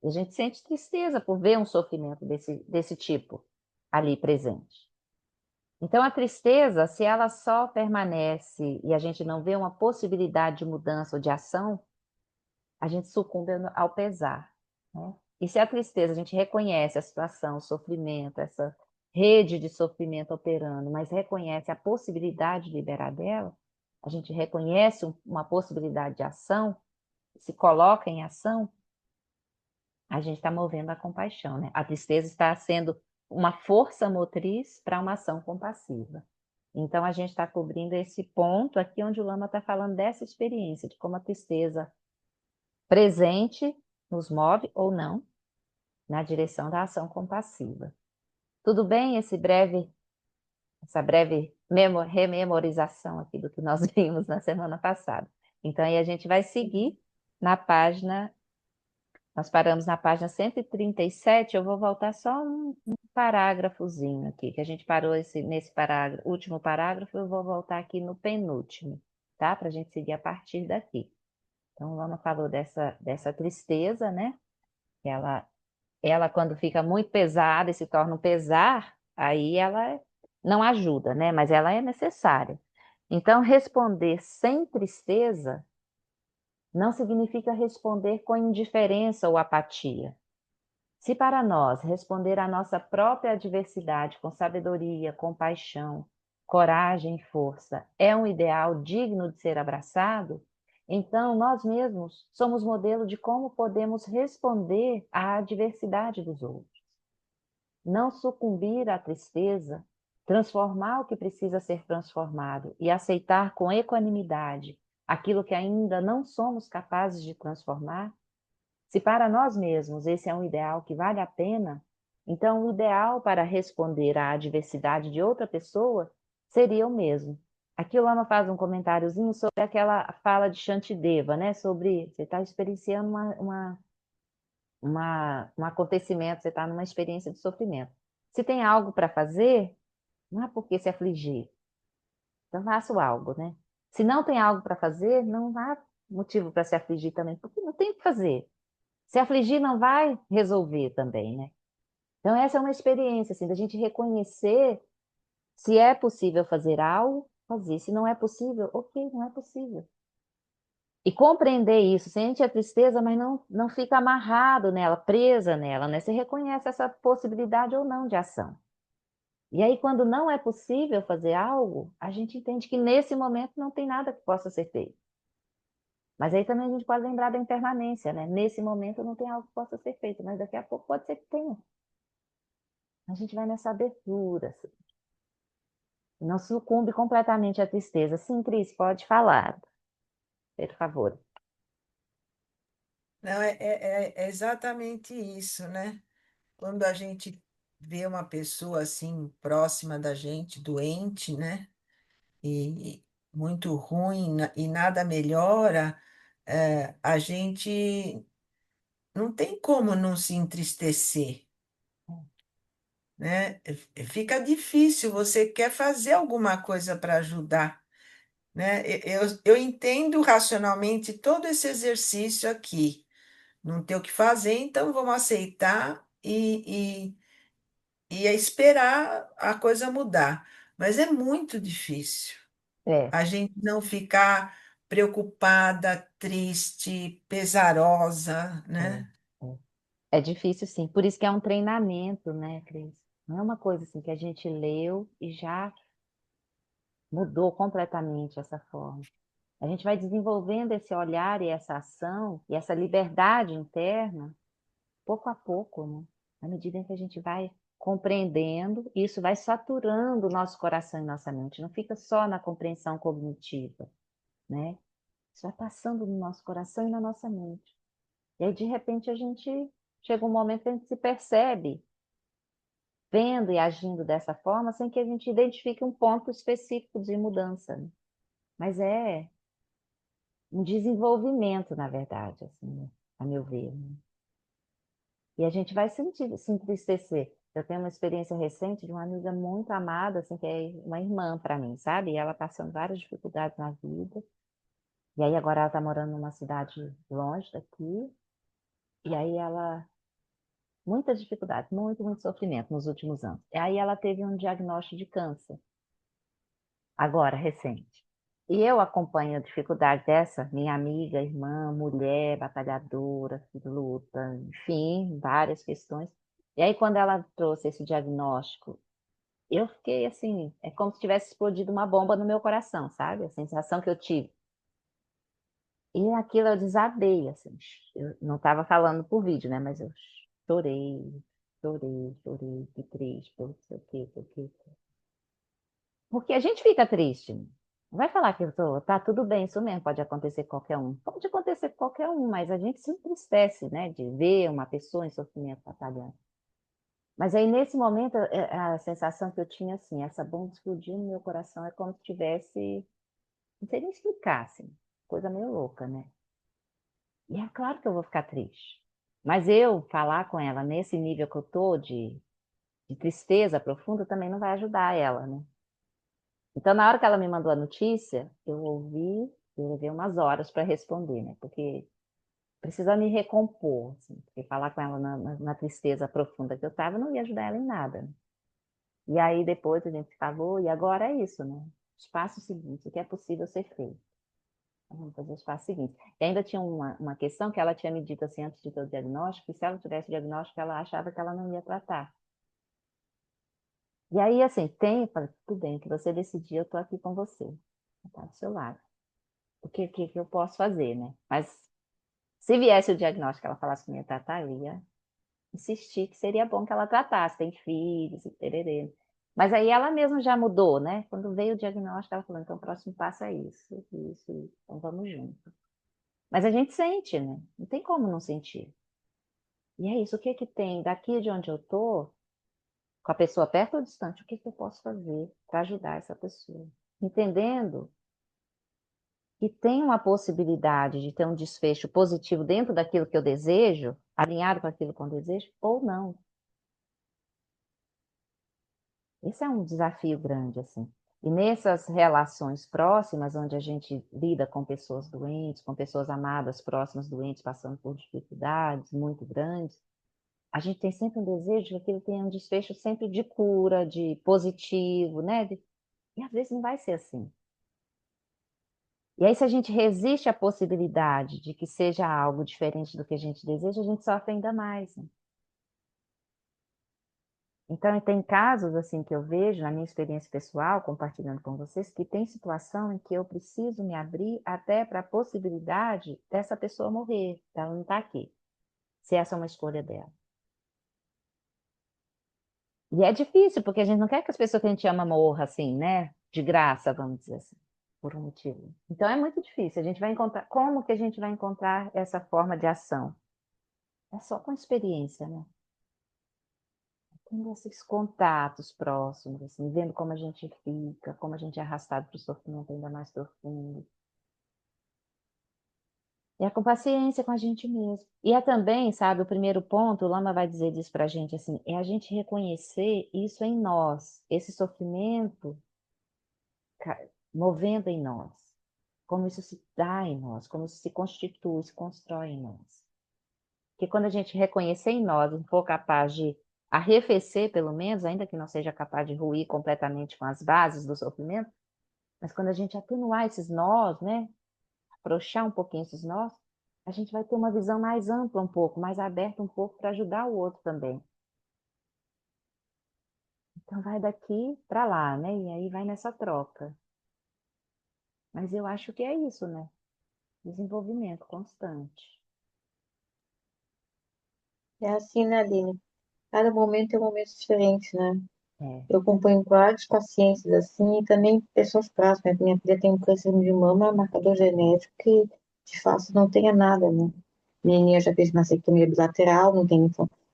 E a gente sente tristeza por ver um sofrimento desse tipo ali presente. Então, a tristeza, se ela só permanece e a gente não vê uma possibilidade de mudança ou de ação, a gente sucumbe ao pesar, né? E se a tristeza, a gente reconhece a situação, o sofrimento, essa rede de sofrimento operando, mas reconhece a possibilidade de liberar dela, a gente reconhece uma possibilidade de ação, se coloca em ação, a gente está movendo a compaixão, né? A tristeza está sendo uma força motriz para uma ação compassiva. Então, a gente está cobrindo esse ponto aqui onde o Lama está falando dessa experiência, de como a tristeza presente nos move ou não na direção da ação compassiva. Tudo bem essa breve rememorização aqui do que nós vimos na semana passada. Então, aí a gente vai seguir na página. Nós paramos na página 137, eu vou voltar só um parágrafozinho aqui, que a gente parou nesse parágrafo, último parágrafo, eu vou voltar aqui no penúltimo, tá? Para a gente seguir a partir daqui. Então, o Lama falou dessa tristeza, né? Ela, quando fica muito pesada e se torna um pesar, aí ela não ajuda, né? Mas ela é necessária. Então, responder sem tristeza não significa responder com indiferença ou apatia. Se para nós responder à nossa própria adversidade com sabedoria, compaixão, coragem e força é um ideal digno de ser abraçado, então nós mesmos somos modelo de como podemos responder à adversidade dos outros. Não sucumbir à tristeza, transformar o que precisa ser transformado e aceitar com equanimidade aquilo que ainda não somos capazes de transformar, se para nós mesmos esse é um ideal que vale a pena, então o ideal para responder à adversidade de outra pessoa seria o mesmo. Aqui o Lama faz um comentáriozinho sobre aquela fala de Shantideva, né? Sobre você está experienciando um acontecimento, você está numa experiência de sofrimento. Se tem algo para fazer, não há por que se afligir. Então faça algo, né? Se não tem algo para fazer, não há motivo para se afligir também, porque não tem o que fazer. Se afligir não vai resolver também, né? Então, essa é uma experiência, assim, da gente reconhecer se é possível fazer algo, fazer. Se não é possível, ok, não é possível. E compreender isso, sente a tristeza, mas não fica amarrado nela, presa nela, né? Você reconhece essa possibilidade ou não de ação. E aí, quando não é possível fazer algo, a gente entende que nesse momento não tem nada que possa ser feito. Mas aí também a gente pode lembrar da impermanência, né? Nesse momento não tem algo que possa ser feito, mas daqui a pouco pode ser que tenha. A gente vai nessa abertura, assim. Não sucumbe completamente à tristeza. Sim, Cris, pode falar, por favor. Não, é exatamente isso, né? Quando a gente vê uma pessoa assim próxima da gente, doente, né? E muito ruim e nada melhora, a gente não tem como não se entristecer, né? Fica difícil, você quer fazer alguma coisa para ajudar, né? Eu entendo racionalmente todo esse exercício aqui. Não ter o que fazer, então vamos aceitar e esperar a coisa mudar. Mas é muito difícil É, a gente não ficar preocupada, triste, pesarosa, é, né? é. É difícil, sim. Por isso que é um treinamento, né, Cris? Não é uma coisa assim que a gente leu e já mudou completamente essa forma. A gente vai desenvolvendo esse olhar e essa ação e essa liberdade interna, pouco a pouco, né? À medida em que a gente vai compreendendo, isso vai saturando o nosso coração e nossa mente. Não fica só na compreensão cognitiva, né? Isso vai passando no nosso coração e na nossa mente. E aí, de repente, a gente chega um momento que a gente se percebe vendo e agindo dessa forma sem que a gente identifique um ponto específico de mudança, né? Mas é um desenvolvimento, na verdade, assim, né? A meu ver, né? E a gente vai sentir, se entristecer. Eu tenho uma experiência recente de uma amiga muito amada, assim, que é uma irmã para mim, sabe? E ela passando várias dificuldades na vida. E aí agora ela está morando numa cidade longe daqui. E aí ela muita dificuldade, muito sofrimento nos últimos anos. E aí ela teve um diagnóstico de câncer, agora, recente. E eu acompanho a dificuldade dessa, minha amiga, irmã, mulher, batalhadora, que luta, enfim, várias questões. E aí, quando ela trouxe esse diagnóstico, eu fiquei assim, é como se tivesse explodido uma bomba no meu coração, sabe? A sensação que eu tive. E aquilo eu desabei, assim. Eu não estava falando por vídeo, né? Mas eu chorei, chorei, fiquei triste, por não sei o quê, sei o quê. Porque a gente fica triste. Não vai falar que eu tô, tá tudo bem, isso mesmo, pode acontecer com qualquer um. Pode acontecer com qualquer um, mas a gente se entristece, né? De ver uma pessoa em sofrimento batalhando. Mas aí, nesse momento, a sensação que eu tinha, assim, essa bomba explodindo no meu coração, é como se tivesse, não sei nem explicar, assim, coisa meio louca, né? E é claro que eu vou ficar triste. Mas eu falar com ela nesse nível que eu tô de tristeza profunda também não vai ajudar ela, né? Então, na hora que ela me mandou a notícia, eu ouvi, eu levei umas horas para responder, né? Porque precisa me recompor, assim, porque falar com ela na tristeza profunda que eu estava não ia ajudar ela em nada, né? E aí depois a gente falou, e agora é isso, né? Os passos seguintes, o que é possível ser feito. Vamos fazer os passos seguintes. E ainda tinha uma questão que ela tinha me dito assim antes de ter o diagnóstico, que se ela tivesse o diagnóstico, ela achava que ela não ia tratar. E aí, assim, eu falei, tudo bem, que você decidir, eu estou aqui com você. Está do seu lado. O que eu posso fazer, né? Mas se viesse o diagnóstico que ela falasse que não ia tratar, eu ia insistir que seria bom que ela tratasse, tem filhos e tererê. Mas aí ela mesma já mudou, né? Quando veio o diagnóstico, ela falou, então o próximo passo é isso, então vamos junto. Mas a gente sente, né? Não tem como não sentir. E é isso, o que que tem daqui de onde eu tô, com a pessoa perto ou distante, o que que eu posso fazer para ajudar essa pessoa? Entendendo que tem uma possibilidade de ter um desfecho positivo dentro daquilo que eu desejo, alinhado com aquilo que eu desejo, ou não. Esse é um desafio grande, assim. E nessas relações próximas, onde a gente lida com pessoas doentes, com pessoas amadas próximas doentes, passando por dificuldades muito grandes, a gente tem sempre um desejo que aquilo tenha um desfecho sempre de cura, de positivo, né? E às vezes não vai ser assim. E aí, se a gente resiste à possibilidade de que seja algo diferente do que a gente deseja, a gente sofre ainda mais, né? Então, tem casos assim que eu vejo na minha experiência pessoal, compartilhando com vocês, que tem situação em que eu preciso me abrir até para a possibilidade dessa pessoa morrer, ela não está aqui, se essa é uma escolha dela. E é difícil, porque a gente não quer que as pessoas que a gente ama morram assim, né? De graça, vamos dizer assim, por um motivo. Então é muito difícil. A gente vai encontrar, como que a gente vai encontrar essa forma de ação? É só com experiência, né? Tendo esses contatos próximos, assim, vendo como a gente fica, como a gente é arrastado para o sofrimento ainda mais profundo. E é com paciência com a gente mesmo. E é também, sabe, o primeiro ponto, o Lama vai dizer isso para a gente, assim, é a gente reconhecer isso em nós, esse sofrimento movendo em nós, como isso se dá em nós, como isso se constitui, se constrói em nós. Porque quando a gente reconhecer em nós e for capaz de arrefecer, pelo menos, ainda que não seja capaz de ruir completamente com as bases do sofrimento, mas quando a gente atenuar esses nós, né, afrouxar um pouquinho esses nós, a gente vai ter uma visão mais ampla um pouco, mais aberta um pouco para ajudar o outro também. Então vai daqui para lá, né? E aí vai nessa troca. Mas eu acho que é isso, né? Desenvolvimento constante. É assim, né, Aline? Cada momento é um momento diferente, né? É. Eu acompanho vários pacientes assim, e também pessoas próximas. Minha filha tem um câncer de mama, marcador genético, que de fato não tenha nada, né? Minha já fez mastectomia bilateral, não tem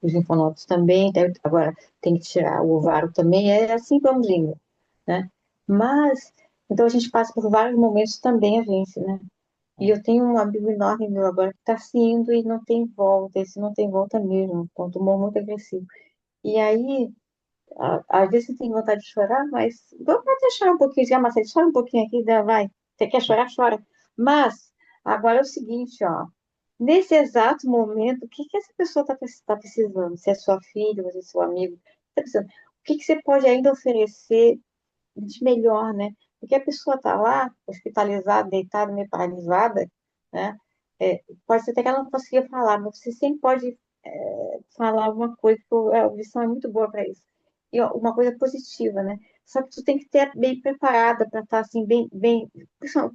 os linfonodos também, agora tem que tirar o ovário também, é assim vamos indo, né? Mas, então a gente passa por vários momentos também, a gente, né? E eu tenho um amigo enorme meu agora que está se indo e não tem volta, esse não tem volta mesmo, com um tumor muito agressivo. E aí, às vezes você tem vontade de chorar, mas vamos até chorar um pouquinho, já, Marcelo, chora um pouquinho aqui, vai. Você quer chorar, chora. Mas, agora é o seguinte, ó. Nesse exato momento, o que que essa pessoa está precisando? Se é sua filha, se é seu amigo, tá precisando. O que que você pode ainda oferecer de melhor, né? Porque a pessoa está lá, hospitalizada, deitada, meio paralisada, né? Pode ser até que ela não consiga falar, mas você sempre pode falar alguma coisa, porque a audição é muito boa para isso. E ó, uma coisa positiva, né? Só que tu tem que ter bem preparada para estar assim, bem,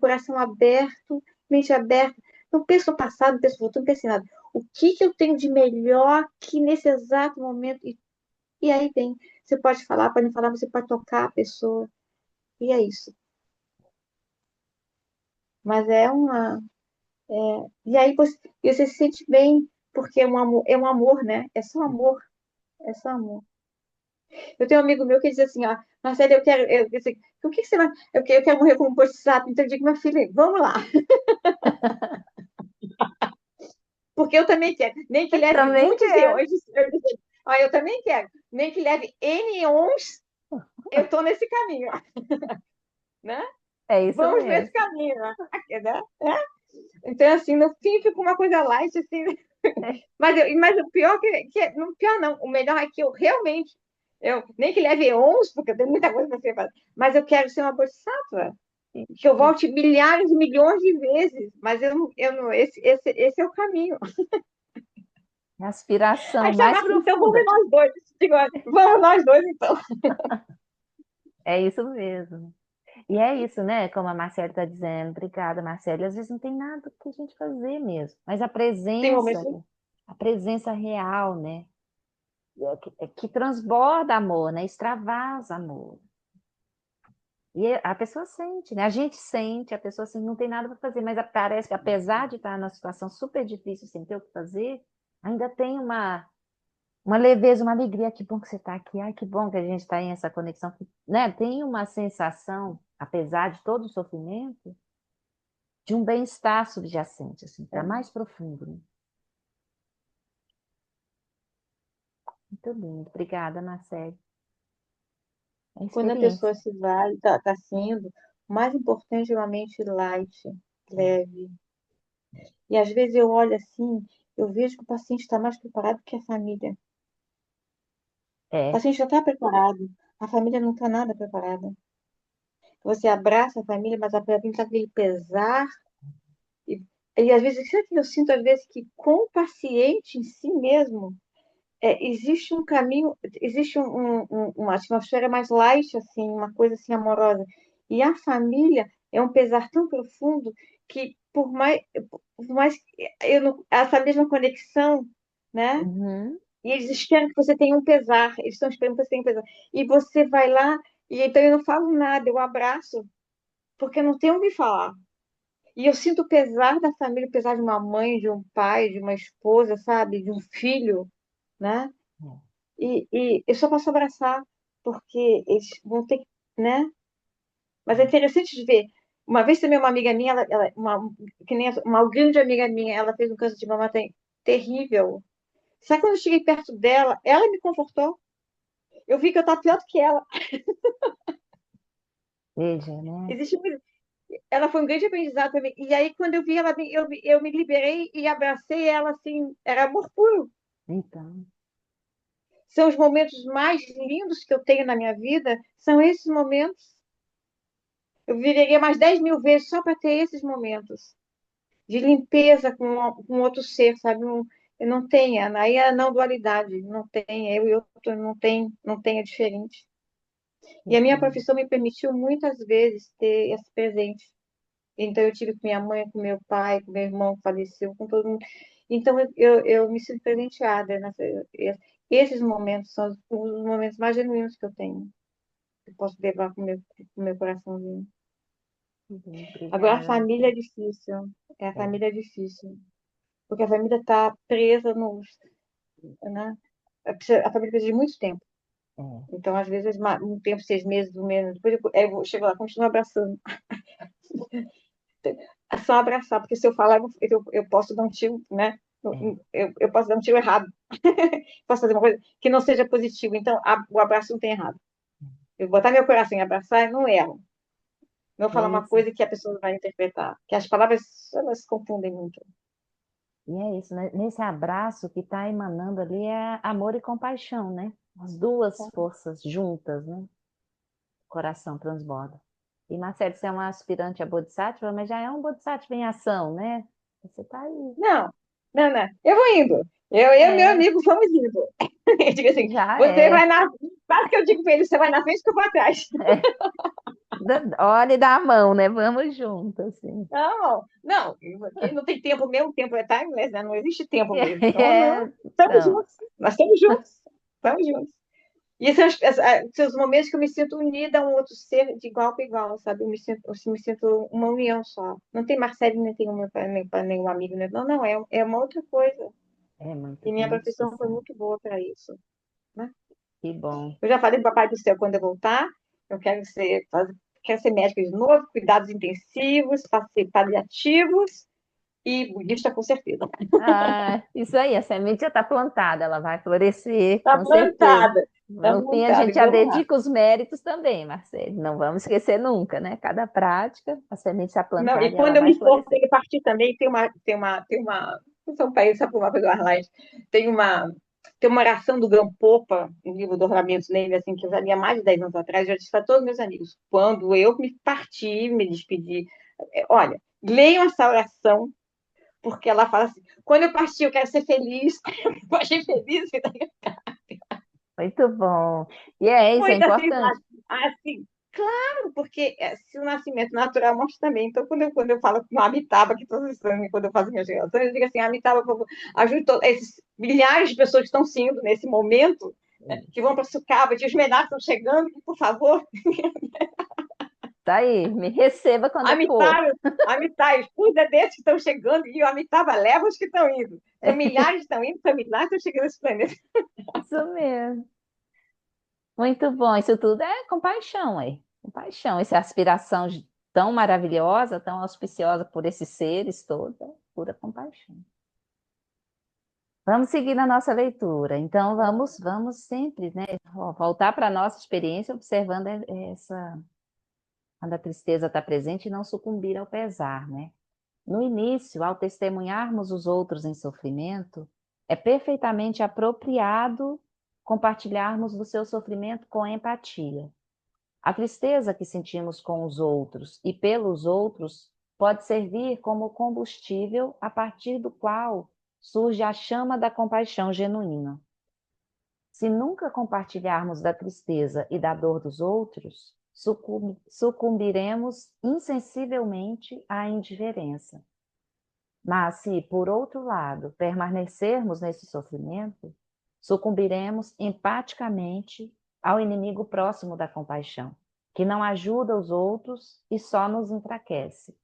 coração aberto, mente aberta. Não pensa no passado, não pensa no futuro, não pensa em nada. O que que eu tenho de melhor que nesse exato momento? E aí vem, você pode falar, pode não falar, você pode tocar a pessoa. E é isso. Mas é uma. E aí você se sente bem, porque é um amor, né? É só amor, é só amor. Eu tenho um amigo meu que diz assim, ó, Marcelo, assim, o que que você vai? Eu quero morrer como um post-sapo. Então eu digo, minha filha, vamos lá, porque eu também quero. Nem que Eu leve também muitos quero. eões. Eu também quero. Nem que leve N eons, eu estou nesse caminho, né? É isso Vamos nesse mesmo. caminho, né? Então, assim, no fim fica uma coisa light, assim, mas o pior não, pior não, o melhor é que eu realmente, eu nem que leve 11, porque eu tenho muita coisa para fazer, mas eu quero ser uma bodhisattva, que eu volte milhares, milhões de vezes, mas eu não esse é o caminho. É a aspiração Aí tá, mais Marcos, então vamos profunda. nós dois. Digo, vamos nós dois, então. É isso mesmo. E é isso, né? Como a Marcela está dizendo. Obrigada, Marcela. Às vezes não tem nada que a gente fazer mesmo. Mas Tem momentos. a presença real, né? É que transborda amor, né? Extravasa amor. E a pessoa sente, né? A gente sente, a pessoa sente, não tem nada para fazer, mas parece que apesar de estar numa situação super difícil, sem ter o que fazer, ainda tem uma leveza, uma alegria. Que bom que você está aqui. Ai, que bom que a gente está em essa conexão. Né? Tem uma sensação, apesar de todo o sofrimento, de um bem-estar subjacente, assim, para mais profundo. Né? Muito lindo. Obrigada, Marcele. É Quando a pessoa experiência. se vai, tá sendo, o mais importante é uma mente light, leve. E às vezes eu olho assim, eu vejo que o paciente está mais preparado que a família. O É. paciente já está preparado, a família não está nada preparada. Você abraça a família, mas a família está aquele pesar. E, e às vezes, sabe o que eu sinto às vezes que com o paciente em si mesmo, existe um caminho, existe uma atmosfera mais light, assim, uma coisa assim amorosa. E a família é um pesar tão profundo que por mais que eu não, essa mesma conexão, né? Uhum. E eles esperam que você tenha um pesar, eles estão esperando que você tenha um pesar. E você vai lá, e então eu não falo nada, eu abraço, porque eu não tenho o que falar. E eu sinto o pesar da família, o pesar de uma mãe, de um pai, de uma esposa, sabe? De um filho, né? É. E eu só posso abraçar, porque eles vão ter que, né? Mas é interessante de ver. Uma vez também uma amiga minha, que nem uma grande amiga minha, ela fez um câncer de mama terrível. Sabe quando eu cheguei perto dela, ela me confortou. Eu vi que eu estava pior do que ela. Veja, né? Existe ela foi um grande aprendizado para mim. E aí, quando eu vi ela, eu me liberei e abracei ela assim, era amor puro. Então, São os momentos mais lindos que eu tenho na minha vida, são esses momentos. Eu viveria mais 10 mil vezes só para ter esses momentos. de limpeza com outro ser, sabe? Não tenha, aí é a não dualidade, não tem eu e outro, não tem, é diferente. E a minha Uhum. profissão me permitiu muitas vezes ter esse presente. Então eu tive com minha mãe, com meu pai, com meu irmão que faleceu, com todo mundo. Então eu me sinto presenteada. Esses momentos são os momentos mais genuínos que eu tenho. Que eu posso levar com meu coraçãozinho. Agora a Obrigada. família é difícil. A É, família é difícil. Porque a família está presa nos, né? A família precisa de muito tempo. é. Então, às vezes, um tempo, 6 meses, um mês, depois eu chego lá, continuo abraçando. É só abraçar, porque se eu falar, eu posso dar um tiro, né? É. Eu posso dar um tiro errado. Posso fazer uma coisa que não seja positiva. Então, o abraço não tem errado. Eu botar meu coração em abraçar, não erro. Não E falar é uma isso. coisa que a pessoa vai interpretar. Que as palavras, elas se confundem muito. E é isso, né? Nesse abraço que está emanando ali é amor e compaixão, né? As duas forças juntas, né? O coração transborda. E Marcelo, você é um aspirante a Bodhisattva, mas já é um Bodhisattva em ação, né? Você está aí. Não, não. Eu vou indo. Eu e meu É, amigo vamos indo. Eu digo assim, já você é. vai na. Quase que eu digo para ele, você vai na frente que eu vou atrás. Olha e dá a mão, né? Vamos juntos, assim. Não, quem não tem tempo mesmo, tempo é timeless, né? Não existe tempo mesmo. Então, não, É, estamos então, juntos, nós estamos juntos, estamos juntos. E são os momentos que eu me sinto unida a um outro ser de igual para igual, sabe? Eu me sinto uma união só. Não tem Marcelo, nem tem nenhum amigo, né? Não, é uma outra coisa. é muito, E minha muito profissão foi especial. muito boa para isso, né? Que bom. Eu já falei para o Papai do Céu quando eu voltar, eu quero ser médica de novo, cuidados intensivos, paliativos e budista com certeza. Ah, isso aí, a semente já está plantada, ela vai florescer, Está com certeza. plantada, está No fim, a plantada gente e já vamos lá. dedica os méritos também, Marcelo. Não vamos esquecer nunca, né? Cada prática, a semente está Não, e plantada e ela quando eu vai me for florescer. ter que partir também, tem uma, São País, sabe uma coisa mais, tem uma oração do Gampopa, um livro do Ornamentos nele, assim, que eu já li há mais de 10 anos atrás, eu já disse para todos meus amigos, quando eu me partir, me despedir, olha, leiam essa oração, porque ela fala assim, quando eu partir eu quero ser feliz, eu achei feliz, Muito bom. E é isso, é muito assim, importante. sabe? Assim, claro, porque se o nascimento natural mostra também. Então, quando eu falo com a Amitabha, que todos estão, quando eu faço minhas relações, eu digo assim, Amitabha, por favor, ajude esses milhares de pessoas que estão se indo nesse momento, né, que vão para Sukhavati, os menores estão chegando, que, por favor, Tá aí, me receba quando eu for. Amitabha, Amitabha, cuida desses que estão chegando e o Amitabha leva os que estão indo. São milhares que estão indo, são milhares que estão chegando nesse planeta. Isso mesmo. Muito bom. Isso tudo é compaixão, aí. Compaixão. Essa aspiração tão maravilhosa, tão auspiciosa por esses seres todos, é pura compaixão. Vamos seguir na nossa leitura. Então, vamos sempre, né, voltar para a nossa experiência, observando essa, quando a tristeza está presente e não sucumbir ao pesar, né? No início, ao testemunharmos os outros em sofrimento, é perfeitamente apropriado compartilharmos do seu sofrimento com empatia. A tristeza que sentimos com os outros e pelos outros pode servir como combustível a partir do qual surge a chama da compaixão genuína. Se nunca compartilharmos da tristeza e da dor dos outros, sucumbiremos insensivelmente à indiferença. Mas se, por outro lado, permanecermos nesse sofrimento, sucumbiremos empaticamente ao inimigo próximo da compaixão, que não ajuda os outros e só nos enfraquece.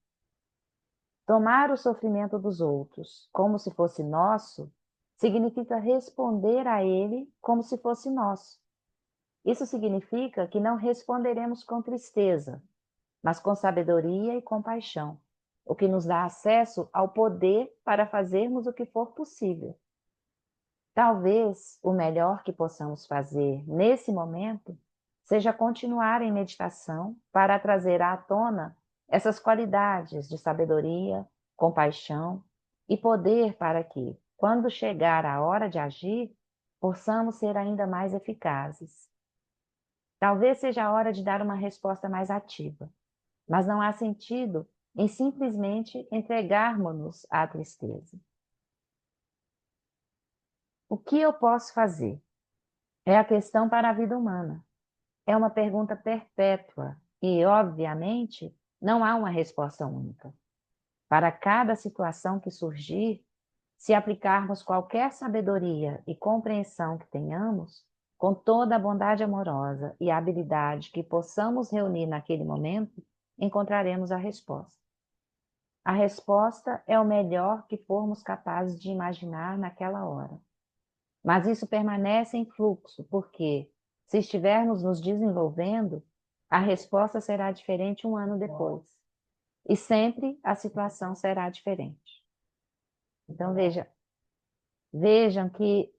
Tomar o sofrimento dos outros como se fosse nosso significa responder a ele como se fosse nosso. Isso significa que não responderemos com tristeza, mas com sabedoria e compaixão, o que nos dá acesso ao poder para fazermos o que for possível. Talvez o melhor que possamos fazer nesse momento seja continuar em meditação para trazer à tona essas qualidades de sabedoria, compaixão e poder para que, quando chegar a hora de agir, possamos ser ainda mais eficazes. Talvez seja a hora de dar uma resposta mais ativa, mas não há sentido em simplesmente entregarmos-nos à tristeza. O que eu posso fazer? É a questão para a vida humana. É uma pergunta perpétua e, obviamente, não há uma resposta única. Para cada situação que surgir, se aplicarmos qualquer sabedoria e compreensão que tenhamos, com toda a bondade amorosa e habilidade que possamos reunir naquele momento, encontraremos a resposta. A resposta é o melhor que formos capazes de imaginar naquela hora. Mas isso permanece em fluxo, porque, se estivermos nos desenvolvendo, a resposta será diferente um ano depois. E sempre a situação será diferente. Então, vejam que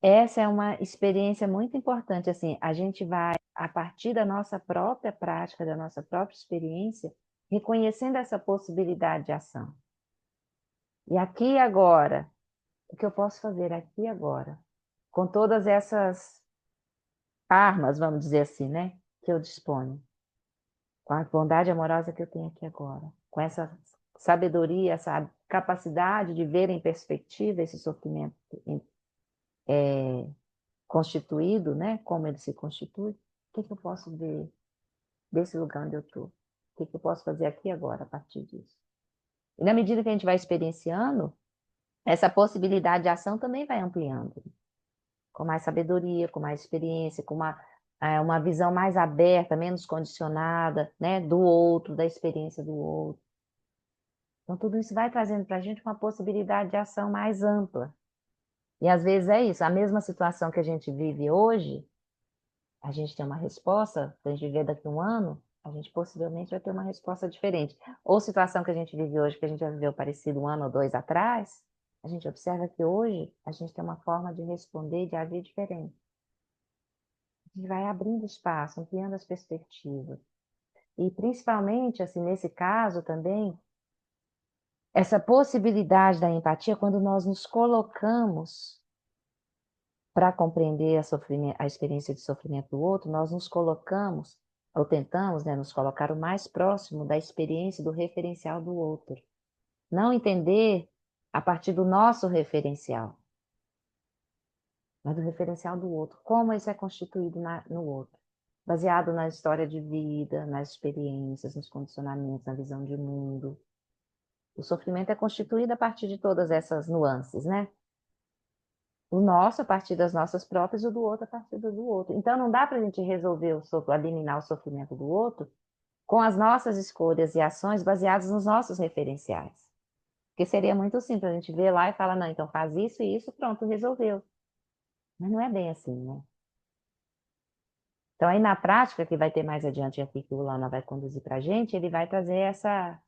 essa é uma experiência muito importante. Assim, a gente vai, a partir da nossa própria prática, da nossa própria experiência, reconhecendo essa possibilidade de ação. E aqui e agora, o que eu posso fazer aqui e agora? Com todas essas armas, vamos dizer assim, né? Que eu disponho. Com a bondade amorosa que eu tenho aqui agora. Com essa sabedoria, essa capacidade de ver em perspectiva esse sofrimento constituído, né? Como ele se constitui. O que eu posso ver desse lugar onde eu estou? O que eu posso fazer aqui e agora a partir disso? E na medida que a gente vai experienciando, essa possibilidade de ação também vai ampliando. Com mais sabedoria, com mais experiência, com uma visão mais aberta, menos condicionada, né, do outro, da experiência do outro. Então, tudo isso vai trazendo para a gente uma possibilidade de ação mais ampla. E às vezes é isso, a mesma situação que a gente vive hoje, a gente tem uma resposta, se a gente viver daqui a um ano, a gente possivelmente vai ter uma resposta diferente. Ou situação que a gente vive hoje, que a gente já viveu parecido um ano ou dois atrás, a gente observa que hoje a gente tem uma forma de responder, de agir diferente. A gente vai abrindo espaço, ampliando as perspectivas. E principalmente, assim, nesse caso também, essa possibilidade da empatia, quando nós nos colocamos para compreender a experiência de sofrimento do outro, nós nos colocamos, ou tentamos, né, nos colocar o mais próximo da experiência do referencial do outro. Não entender a partir do nosso referencial, mas do referencial do outro. Como isso é constituído no outro. Baseado na história de vida, nas experiências, nos condicionamentos, na visão de mundo. O sofrimento é constituído a partir de todas essas nuances, né? O nosso a partir das nossas próprias e o do outro a partir do outro. Então não dá para a gente resolver eliminar o sofrimento do outro com as nossas escolhas e ações baseadas nos nossos referenciais. Porque seria muito simples a gente ver lá e falar, não, então faz isso e isso, pronto, resolveu. Mas não é bem assim, né? Então aí na prática, que vai ter mais adiante aqui que o Lana vai conduzir para a gente, ele vai trazer essa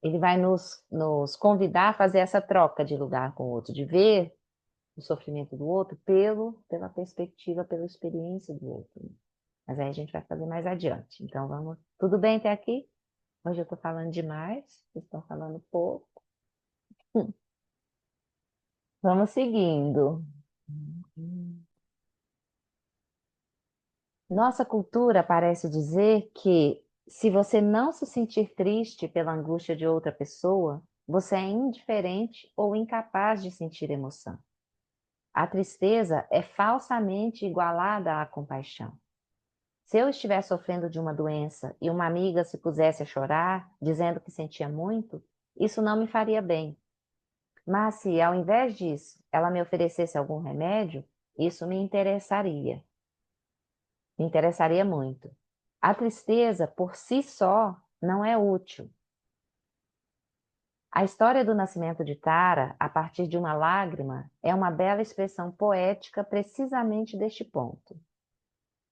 ele vai nos convidar a fazer essa troca de lugar com o outro, de ver o sofrimento do outro pela perspectiva, pela experiência do outro. Mas aí a gente vai fazer mais adiante. Então vamos. Tudo bem até aqui? Hoje eu estou falando demais, vocês estão falando pouco. Vamos seguindo. Nossa cultura parece dizer que se você não se sentir triste pela angústia de outra pessoa, você é indiferente ou incapaz de sentir emoção. A tristeza é falsamente igualada à compaixão. Se eu estiver sofrendo de uma doença e uma amiga se pusesse a chorar, dizendo que sentia muito, isso não me faria bem. Mas se, ao invés disso, ela me oferecesse algum remédio, isso me interessaria. Me interessaria muito. A tristeza, por si só, não é útil. A história do nascimento de Tara, a partir de uma lágrima, é uma bela expressão poética precisamente deste ponto.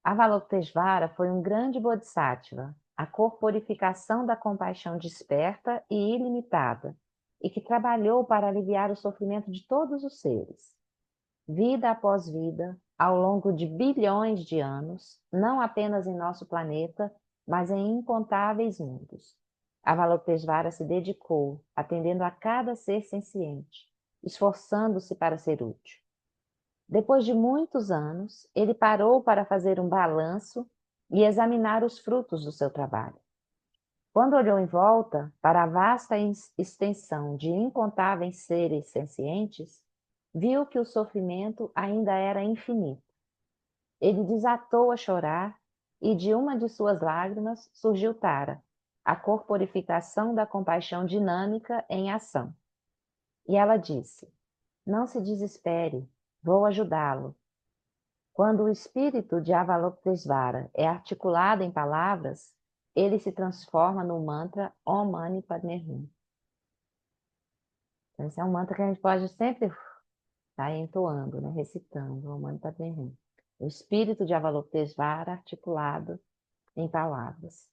Avalokiteshvara foi um grande bodhisattva, a corporificação da compaixão desperta e ilimitada, e que trabalhou para aliviar o sofrimento de todos os seres. Vida após vida, ao longo de bilhões de anos, não apenas em nosso planeta, mas em incontáveis mundos. Avalokiteshvara se dedicou, atendendo a cada ser senciente, esforçando-se para ser útil. Depois de muitos anos, ele parou para fazer um balanço e examinar os frutos do seu trabalho. Quando olhou em volta para a vasta extensão de incontáveis seres sencientes, viu que o sofrimento ainda era infinito. Ele desatou a chorar e de uma de suas lágrimas surgiu Tara, a corporificação da compaixão dinâmica em ação. E ela disse: não se desespere, vou ajudá-lo. Quando o espírito de Avalokitesvara é articulado em palavras, ele se transforma no mantra Om Mani Padme Hum. Então, esse é um mantra que a gente pode sempre estar entoando, né? Recitando Om Mani Padme Hum. O espírito de Avalokitesvara articulado em palavras.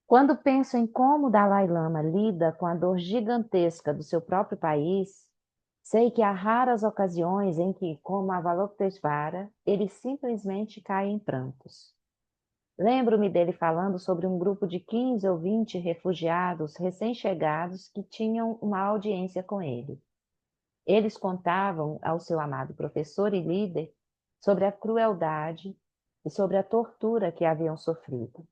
Quando penso em como Dalai Lama lida com a dor gigantesca do seu próprio país, sei que há raras ocasiões em que, como Avalokitesvara, ele simplesmente cai em prantos. Lembro-me dele falando sobre um grupo de 15 ou 20 refugiados recém-chegados que tinham uma audiência com ele. Eles contavam ao seu amado professor e líder sobre a crueldade e sobre a tortura que haviam sofrido.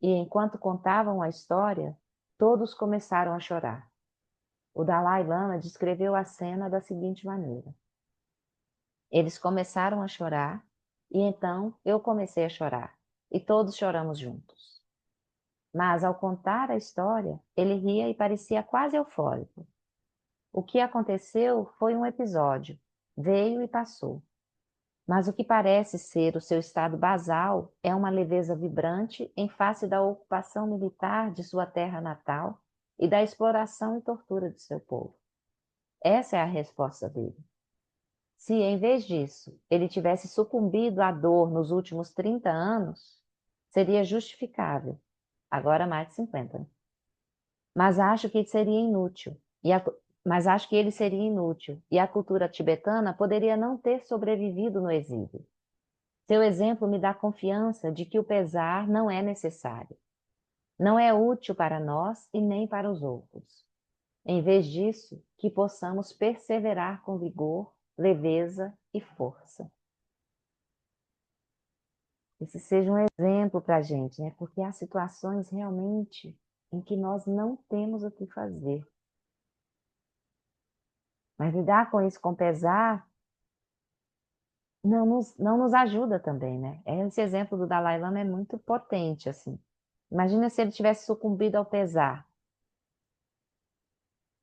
E enquanto contavam a história, todos começaram a chorar. O Dalai Lama descreveu a cena da seguinte maneira: eles começaram a chorar, e então eu comecei a chorar, e todos choramos juntos. Mas, ao contar a história, ele ria e parecia quase eufórico. O que aconteceu foi um episódio, veio e passou. Mas o que parece ser o seu estado basal é uma leveza vibrante em face da ocupação militar de sua terra natal e da exploração e tortura de seu povo. Essa é a resposta dele. Se, em vez disso, ele tivesse sucumbido à dor nos últimos 30 anos, seria justificável. Agora mais de 50. Né? Mas acho que seria inútil. Mas acho que ele seria inútil. E a cultura tibetana poderia não ter sobrevivido no exílio. Seu exemplo me dá confiança de que o pesar não é necessário. Não é útil para nós e nem para os outros. Em vez disso, que possamos perseverar com vigor, leveza e força. Esse seja um exemplo para a gente, né? Porque há situações realmente em que nós não temos o que fazer. Mas lidar com isso com pesar não nos ajuda também, né? Esse exemplo do Dalai Lama é muito potente, assim. Imagina se ele tivesse sucumbido ao pesar.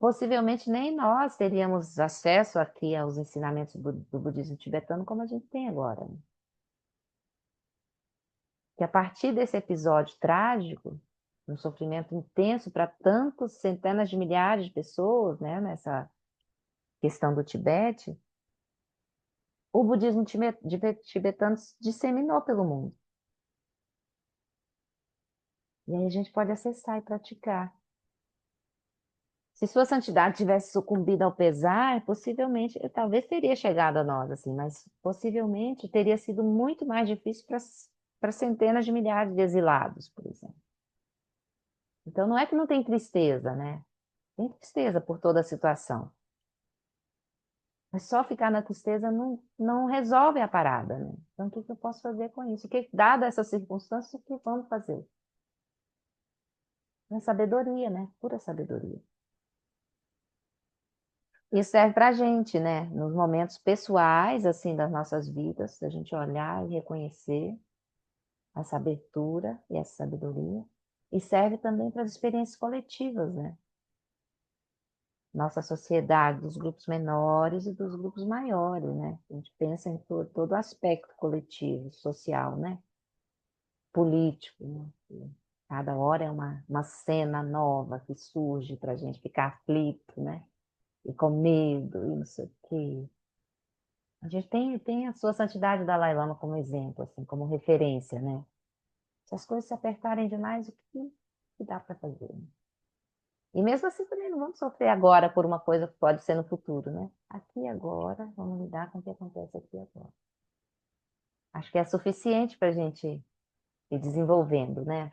Possivelmente nem nós teríamos acesso aqui aos ensinamentos do budismo tibetano como a gente tem agora. Né? Que a partir desse episódio trágico, um sofrimento intenso para tantos centenas de milhares de pessoas, né, nessa questão do Tibete, o budismo tibetano se disseminou pelo mundo. E aí a gente pode acessar e praticar. Se sua santidade tivesse sucumbido ao pesar, possivelmente, talvez teria chegado a nós, assim, mas possivelmente teria sido muito mais difícil para centenas de milhares de exilados, por exemplo. Então, não é que não tem tristeza, né? Tem tristeza por toda a situação. Mas só ficar na tristeza não resolve a parada, né? Então, o que eu posso fazer com isso? Dada essa circunstância, o que vamos fazer? É sabedoria, né? Pura sabedoria. Isso serve para a gente, né? Nos momentos pessoais, assim, das nossas vidas, a gente olhar e reconhecer essa abertura e essa sabedoria. E serve também para as experiências coletivas, né? Nossa sociedade, dos grupos menores e dos grupos maiores, né? A gente pensa em todo aspecto coletivo, social, né? Político, né? Cada hora é uma cena nova que surge para a gente ficar aflito, né? E com medo, e não sei o quê. A gente tem a sua santidade Dalai Lama como exemplo, assim, como referência, né? Se as coisas se apertarem demais, que dá para fazer? Né? E mesmo assim também não vamos sofrer agora por uma coisa que pode ser no futuro, né? Aqui e agora, vamos lidar com o que acontece aqui e agora. Acho que é suficiente para a gente ir desenvolvendo, né?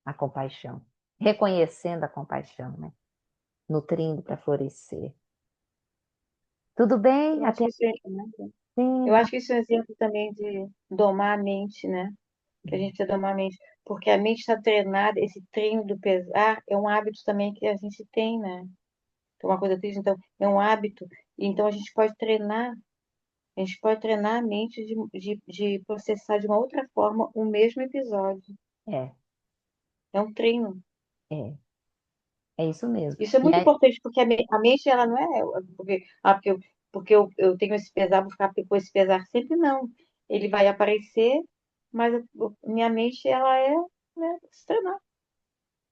A compaixão. Reconhecendo a compaixão, né? Nutrindo para florescer. Tudo bem? Eu acho Até que isso é, sim, eu acho que isso é um exemplo também de domar a mente, né? que a gente precisa domar a mente. Porque a mente está treinada, esse treino do pesar é um hábito também que a gente tem, né? É uma coisa triste, então é um hábito. Então a gente pode treinar a mente de processar de uma outra forma o mesmo episódio. É, É um treino. é, é isso mesmo. Isso é E muito aí, importante, porque a mente, ela não é. Porque eu tenho esse pesar, vou ficar com esse pesar sempre, não. Ele vai aparecer, mas minha mente, ela é, né, se treinar.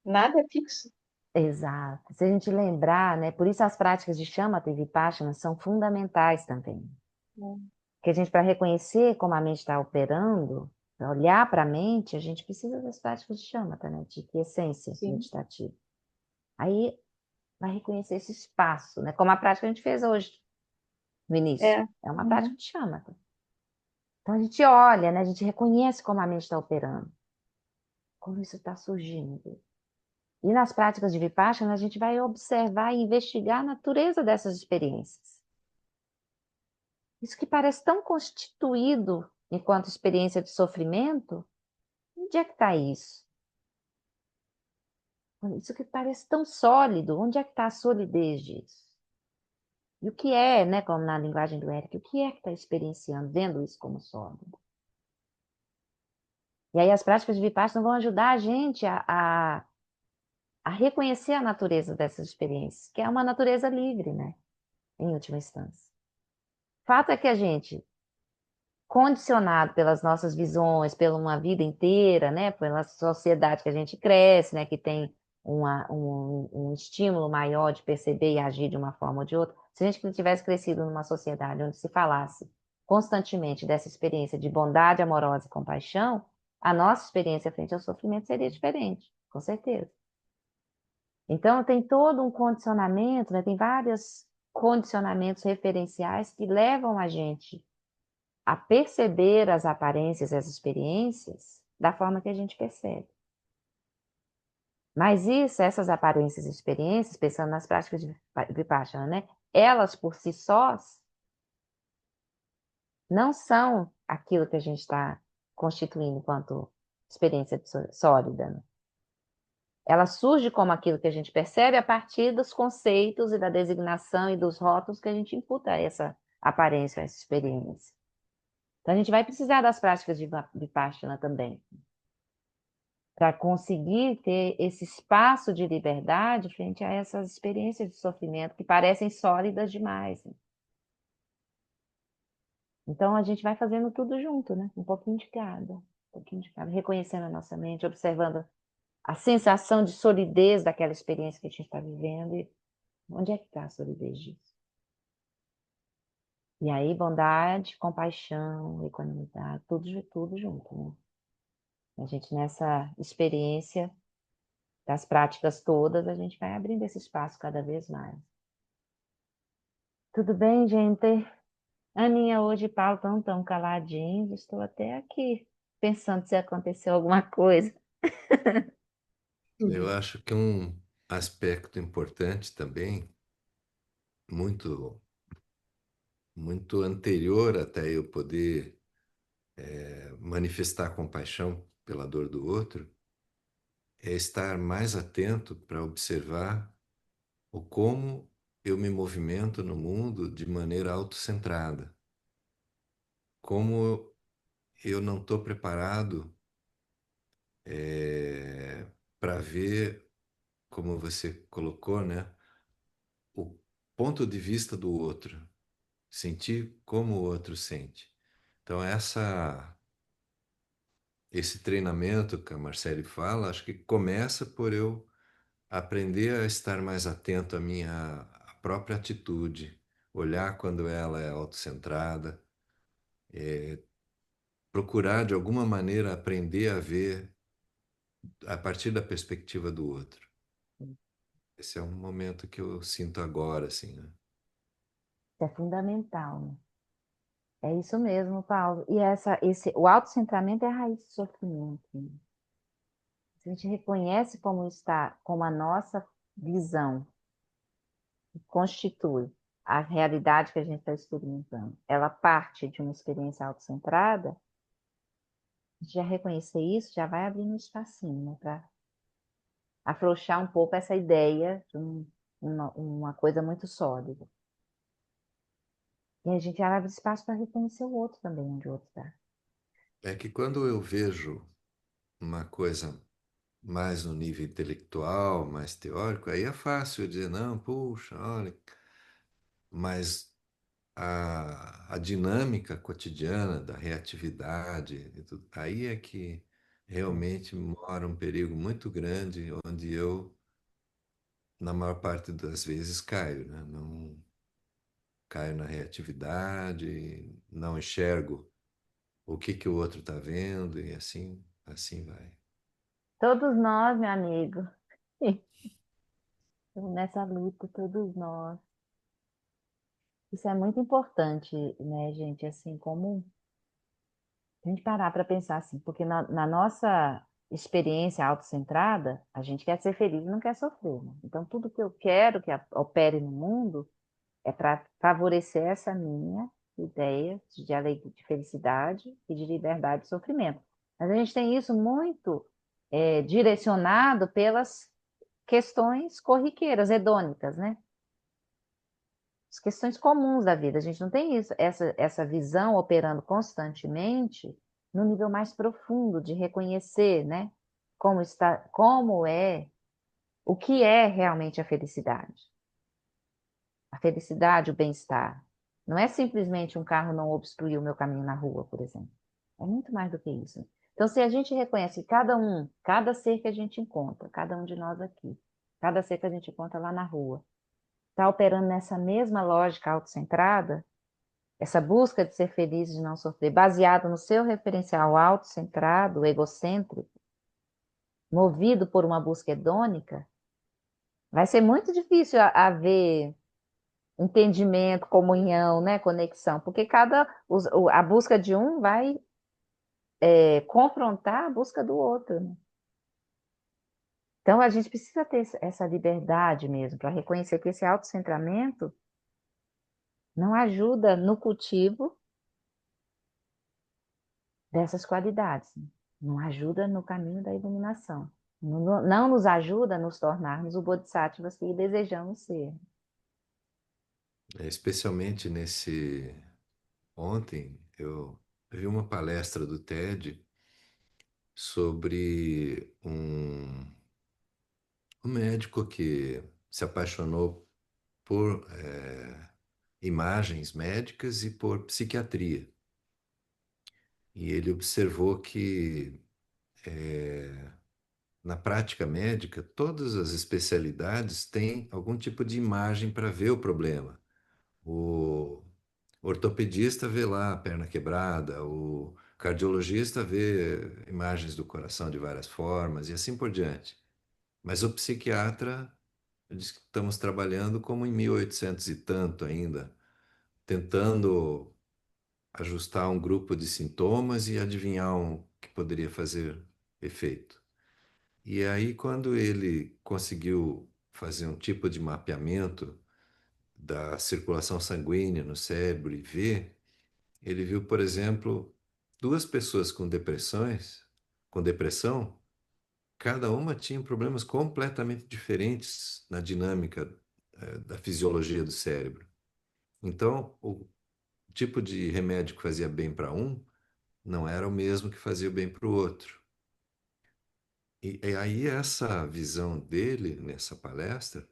Nada é fixo. exato. Se a gente lembrar, né, por isso as práticas de Shamatha e Vipassana são fundamentais também. Né? Que a gente, para reconhecer como a mente está operando, para olhar para a mente, a gente precisa das práticas de Shamatha, né, de essência Sim. meditativa. Aí vai reconhecer esse espaço, né, como a prática que a gente fez hoje, no início. É. É uma prática Uhum. de Shamatha. Então a gente olha, né, a gente reconhece como a mente está operando, como isso está surgindo. E nas práticas de Vipassana, a gente vai observar e investigar a natureza dessas experiências. Isso que parece tão constituído enquanto experiência de sofrimento, onde é que está isso? Isso que parece tão sólido, onde é que está a solidez disso? E o que é, né, como na linguagem do Eric, o que é que está experienciando, vendo isso como sólido? E aí as práticas de Vipassana vão ajudar a gente a reconhecer a natureza dessas experiências, que é uma natureza livre, né, em última instância. Fato é que a gente, condicionado pelas nossas visões, pela uma vida inteira, né, pela sociedade que a gente cresce, né, que tem um estímulo maior de perceber e agir de uma forma ou de outra. Se a gente tivesse crescido numa sociedade onde se falasse constantemente dessa experiência de bondade amorosa e compaixão, a nossa experiência frente ao sofrimento seria diferente, com certeza. Então, tem todo um condicionamento, né, tem vários condicionamentos referenciais que levam a gente a perceber as aparências e as experiências da forma que a gente percebe. Mas isso, essas aparências e experiências, pensando nas práticas de Vipassana, né? Elas por si sós não são aquilo que a gente está constituindo enquanto experiência sólida. Né? Ela surge como aquilo que a gente percebe a partir dos conceitos e da designação e dos rótulos que a gente imputa a essa aparência, a essa experiência. Então, a gente vai precisar das práticas de Vipassana também, para conseguir ter esse espaço de liberdade frente a essas experiências de sofrimento que parecem sólidas demais. Né? Então, a gente vai fazendo tudo junto, né? Um pouquinho de cada, reconhecendo a nossa mente, observando a sensação de solidez daquela experiência que a gente está vivendo e onde é que está a solidez disso. E aí, bondade, compaixão, equanimidade, tudo junto, né? A gente nessa experiência das práticas todas, a gente vai abrindo esse espaço cada vez mais. Tudo bem, gente? Aninha hoje e Paulo estão tão caladinhos. Estou até aqui pensando se aconteceu alguma coisa. Eu acho que um aspecto importante também, muito, muito anterior até eu poder manifestar compaixão pela dor do outro, é estar mais atento para observar o como eu me movimento no mundo de maneira autocentrada, como eu não estou preparado para ver, como você colocou, né, o ponto de vista do outro, sentir como o outro sente. Então, esse treinamento que a Marcele fala, acho que começa por eu aprender a estar mais atento à minha própria atitude, olhar quando ela é autocentrada, procurar de alguma maneira aprender a ver a partir da perspectiva do outro. Esse é um momento que eu sinto agora, assim, né? Isso é fundamental, né? É isso mesmo, Paulo. E o autocentramento é a raiz do sofrimento. Né? Se a gente reconhece como está, como a nossa visão constitui a realidade que a gente está experimentando, ela parte de uma experiência autocentrada, a já reconhecer isso, já vai abrindo um espacinho, né, para afrouxar um pouco essa ideia de uma coisa muito sólida. E a gente abre espaço para reconhecer o outro também, onde o outro está. É que quando eu vejo uma coisa mais no nível intelectual, mais teórico, aí é fácil dizer, não, puxa, olha, mas a dinâmica cotidiana da reatividade, e tudo, aí é que realmente mora um perigo muito grande, onde eu, na maior parte das vezes, caio, né? Não caio na reatividade, não enxergo o que que o outro está vendo e assim vai. Todos nós, meu amigo, estamos nessa luta, todos nós. Isso é muito importante, né, gente? Assim, como a gente parar para pensar assim, porque na nossa experiência autocentrada, a gente quer ser feliz e não quer sofrer, né? Então, tudo que eu quero que opere no mundo é para favorecer essa minha ideia de alegria, de felicidade e de liberdade de sofrimento. Mas a gente tem isso muito direcionado pelas questões corriqueiras, hedônicas, né? As questões comuns da vida. A gente não tem isso, essa visão operando constantemente no nível mais profundo de reconhecer, né? Como está, como é, o que é realmente a felicidade. A felicidade, o bem-estar. Não é simplesmente um carro não obstruir o meu caminho na rua, por exemplo. É muito mais do que isso. Então, se a gente reconhece que cada ser que a gente encontra, cada um de nós aqui, cada ser que a gente encontra lá na rua, está operando nessa mesma lógica autocentrada, essa busca de ser feliz e de não sofrer, baseado no seu referencial autocentrado, egocêntrico, movido por uma busca hedônica, vai ser muito difícil haver entendimento, comunhão, né, conexão, porque a busca de um vai confrontar a busca do outro, né? Então a gente precisa ter essa liberdade mesmo para reconhecer que esse autocentramento não ajuda no cultivo dessas qualidades, né? Não ajuda no caminho da iluminação, não nos ajuda a nos tornarmos o bodhisattvas que desejamos ser. Especialmente ontem eu vi uma palestra do TED sobre um médico que se apaixonou por imagens médicas e por psiquiatria. E ele observou que na prática médica, todas as especialidades têm algum tipo de imagem para ver o problema. O ortopedista vê lá a perna quebrada, o cardiologista vê imagens do coração de várias formas e assim por diante. Mas o psiquiatra, diz que estamos trabalhando como em 1800 e tanto ainda, tentando ajustar um grupo de sintomas e adivinhar um que poderia fazer efeito. E aí, quando ele conseguiu fazer um tipo de mapeamento da circulação sanguínea no cérebro e ver, ele viu, por exemplo, duas pessoas com depressão, cada uma tinha problemas completamente diferentes na dinâmica, da fisiologia do cérebro. Então, o tipo de remédio que fazia bem para um não era o mesmo que fazia bem para o outro. E aí essa visão dele nessa palestra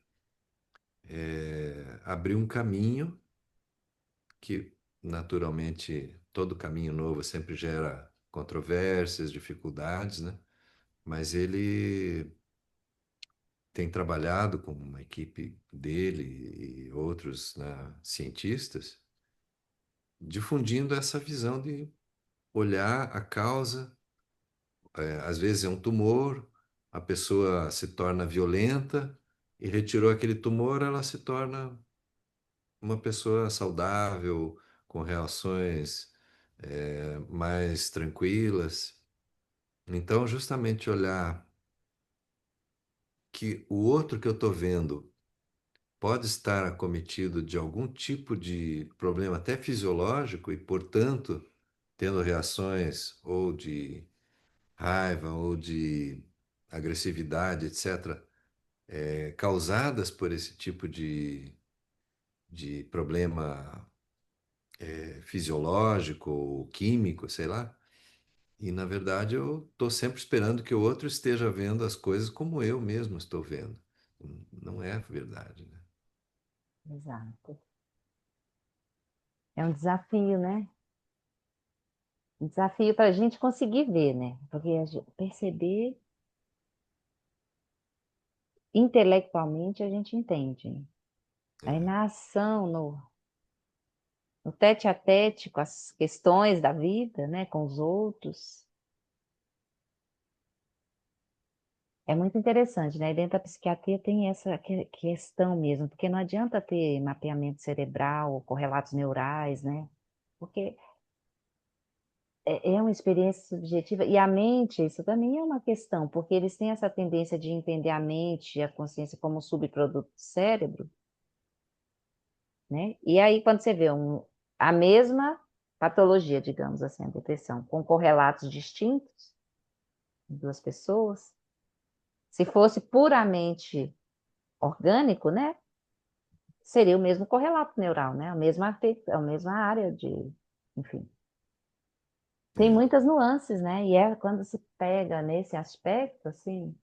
abriu um caminho que, naturalmente, todo caminho novo sempre gera controvérsias, dificuldades, né? Mas ele tem trabalhado com uma equipe dele e outros, né, cientistas, difundindo essa visão de olhar a causa. Às vezes é um tumor, a pessoa se torna violenta e retirou aquele tumor, ela se torna uma pessoa saudável, com reações mais tranquilas. Então, justamente olhar que o outro que eu estou vendo pode estar acometido de algum tipo de problema até fisiológico e, portanto, tendo reações ou de raiva ou de agressividade, etc., causadas por esse tipo de problema fisiológico ou químico, sei lá. E, na verdade, eu estou sempre esperando que o outro esteja vendo as coisas como eu mesmo estou vendo. Não é verdade, né? Exato. É um desafio, né? Um desafio para a gente conseguir ver, né? Porque perceber intelectualmente a gente entende. Aí É, na ação, no tete a tete com as questões da vida, né? Com os outros, é muito interessante, né? E dentro da psiquiatria tem essa questão mesmo, porque não adianta ter mapeamento cerebral ou correlatos neurais, né? Porque é uma experiência subjetiva e a mente, isso também é uma questão, porque eles têm essa tendência de entender a mente e a consciência como subproduto do cérebro, né? E aí, quando você vê a mesma patologia, digamos assim, a depressão, com correlatos distintos em duas pessoas, se fosse puramente orgânico, né? Seria o mesmo correlato neural, né? A mesma área de, enfim. Tem é, muitas nuances, né? E é quando se pega nesse aspecto, assim,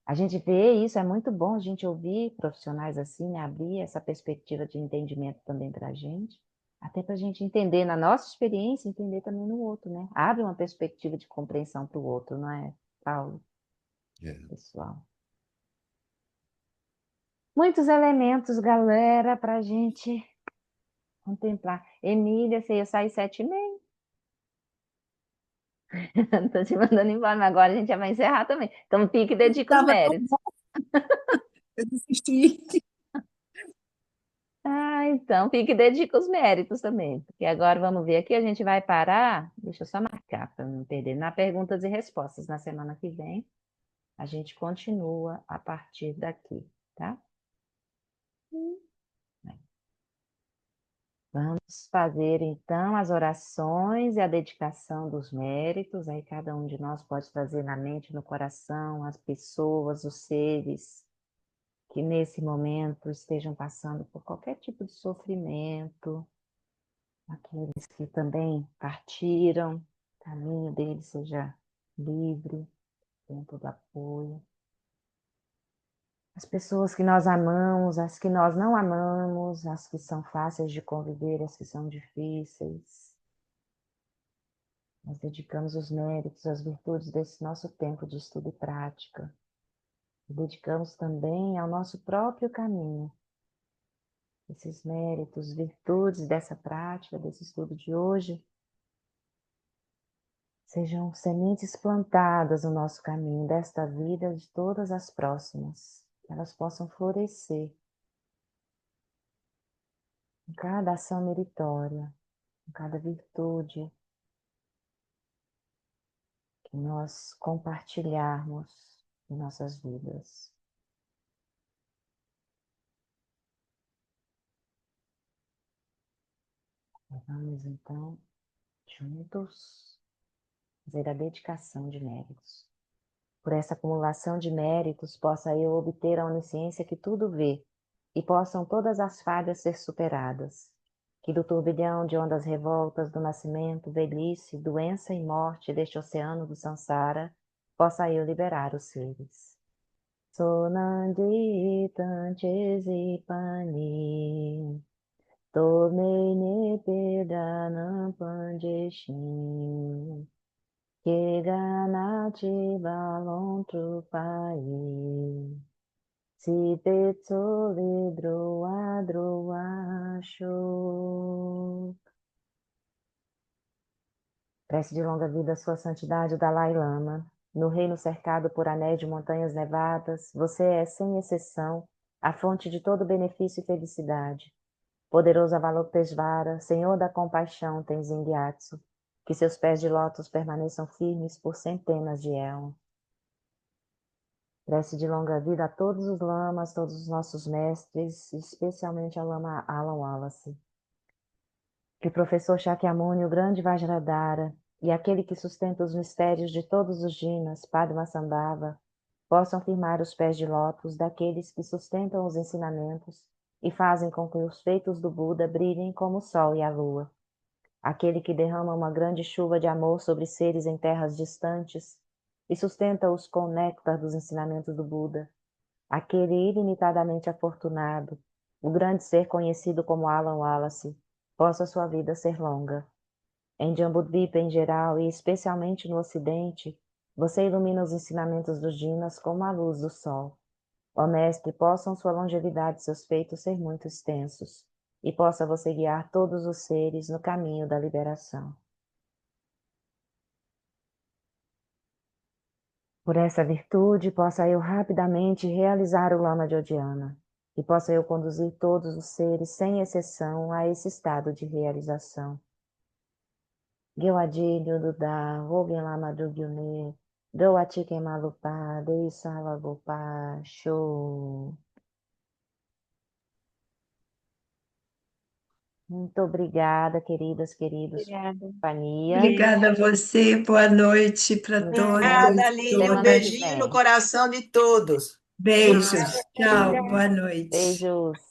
a gente vê isso, é muito bom a gente ouvir profissionais assim, né? Abrir essa perspectiva de entendimento também para a gente, até para a gente entender na nossa experiência, entender também no outro, né? Abre uma perspectiva de compreensão para o outro, não é, Paulo, é. pessoal? Muitos elementos, galera, para a gente contemplar. Emília, você ia sair 7h30. Tô te mandando embora, mas agora a gente já vai encerrar também. Então, pique e dedica os Estava tão méritos. bom, eu desisti. Ah, então, pique e dedica os méritos também. Porque agora vamos ver aqui, a gente vai parar. Deixa eu só marcar para não perder. Na perguntas e respostas, na semana que vem, a gente continua a partir daqui, tá? Vamos fazer então as orações e a dedicação dos méritos. Aí cada um de nós pode trazer na mente, no coração, as pessoas, os seres que nesse momento estejam passando por qualquer tipo de sofrimento, aqueles que também partiram, o caminho deles seja livre, tenha todo apoio. As pessoas que nós amamos, as que nós não amamos, as que são fáceis de conviver, as que são difíceis. Nós dedicamos os méritos, as virtudes desse nosso tempo de estudo e prática. E dedicamos também ao nosso próprio caminho. Esses méritos, virtudes dessa prática, desse estudo de hoje, sejam sementes plantadas no nosso caminho, desta vida e de todas as próximas. Que elas possam florescer em cada ação meritória, em cada virtude que nós compartilharmos em nossas vidas. Vamos então, juntos, fazer a dedicação de méritos. Por essa acumulação de méritos, possa eu obter a onisciência que tudo vê, e possam todas as falhas ser superadas. Que do turbilhão de ondas revoltas do nascimento, velhice, doença e morte deste oceano do Sansara, possa eu liberar os seres. Sonandi tanchesi pani, tomei ne pedanam panjeshin. Keganati balon trupai, si petso vidroa droacho. Prece de longa vida à sua santidade, o Dalai Lama. No reino cercado por anéis de montanhas nevadas, você é, sem exceção, a fonte de todo benefício e felicidade. Poderoso Avalokiteshvara, Senhor da compaixão, Tenzin Gyatso, que seus pés de lótus permaneçam firmes por centenas de éons. Prece de longa vida a todos os lamas, todos os nossos mestres, especialmente ao lama Alan Wallace. Que o professor Shakyamuni, o grande Vajradhara, e aquele que sustenta os mistérios de todos os jinas, Padmasambhava, possam firmar os pés de lótus daqueles que sustentam os ensinamentos e fazem com que os feitos do Buda brilhem como o sol e a lua. Aquele que derrama uma grande chuva de amor sobre seres em terras distantes e sustenta-os com o néctar dos ensinamentos do Buda. Aquele ilimitadamente afortunado, o grande ser conhecido como Alan Wallace, possa sua vida ser longa. Em Jambudvipa em geral e especialmente no Ocidente, você ilumina os ensinamentos dos Jinas como a luz do sol. Ó Mestre, possam sua longevidade e seus feitos ser muito extensos, e possa você guiar todos os seres no caminho da liberação. Por essa virtude, possa eu rapidamente realizar o Lama de Odiana, e possa eu conduzir todos os seres, sem exceção, a esse estado de realização. Gyoadilho Dudá, Rogen Lama Dugyune, Doatike Malupá, Deisala Gopá, Show. Muito obrigada, queridos, Obrigada. companhia. Obrigada a você, boa noite para Nos todos. Obrigada, Aline. Um semana que beijinho no vem. coração de todos. Beijos, tchau, Obrigada. boa noite. Beijos.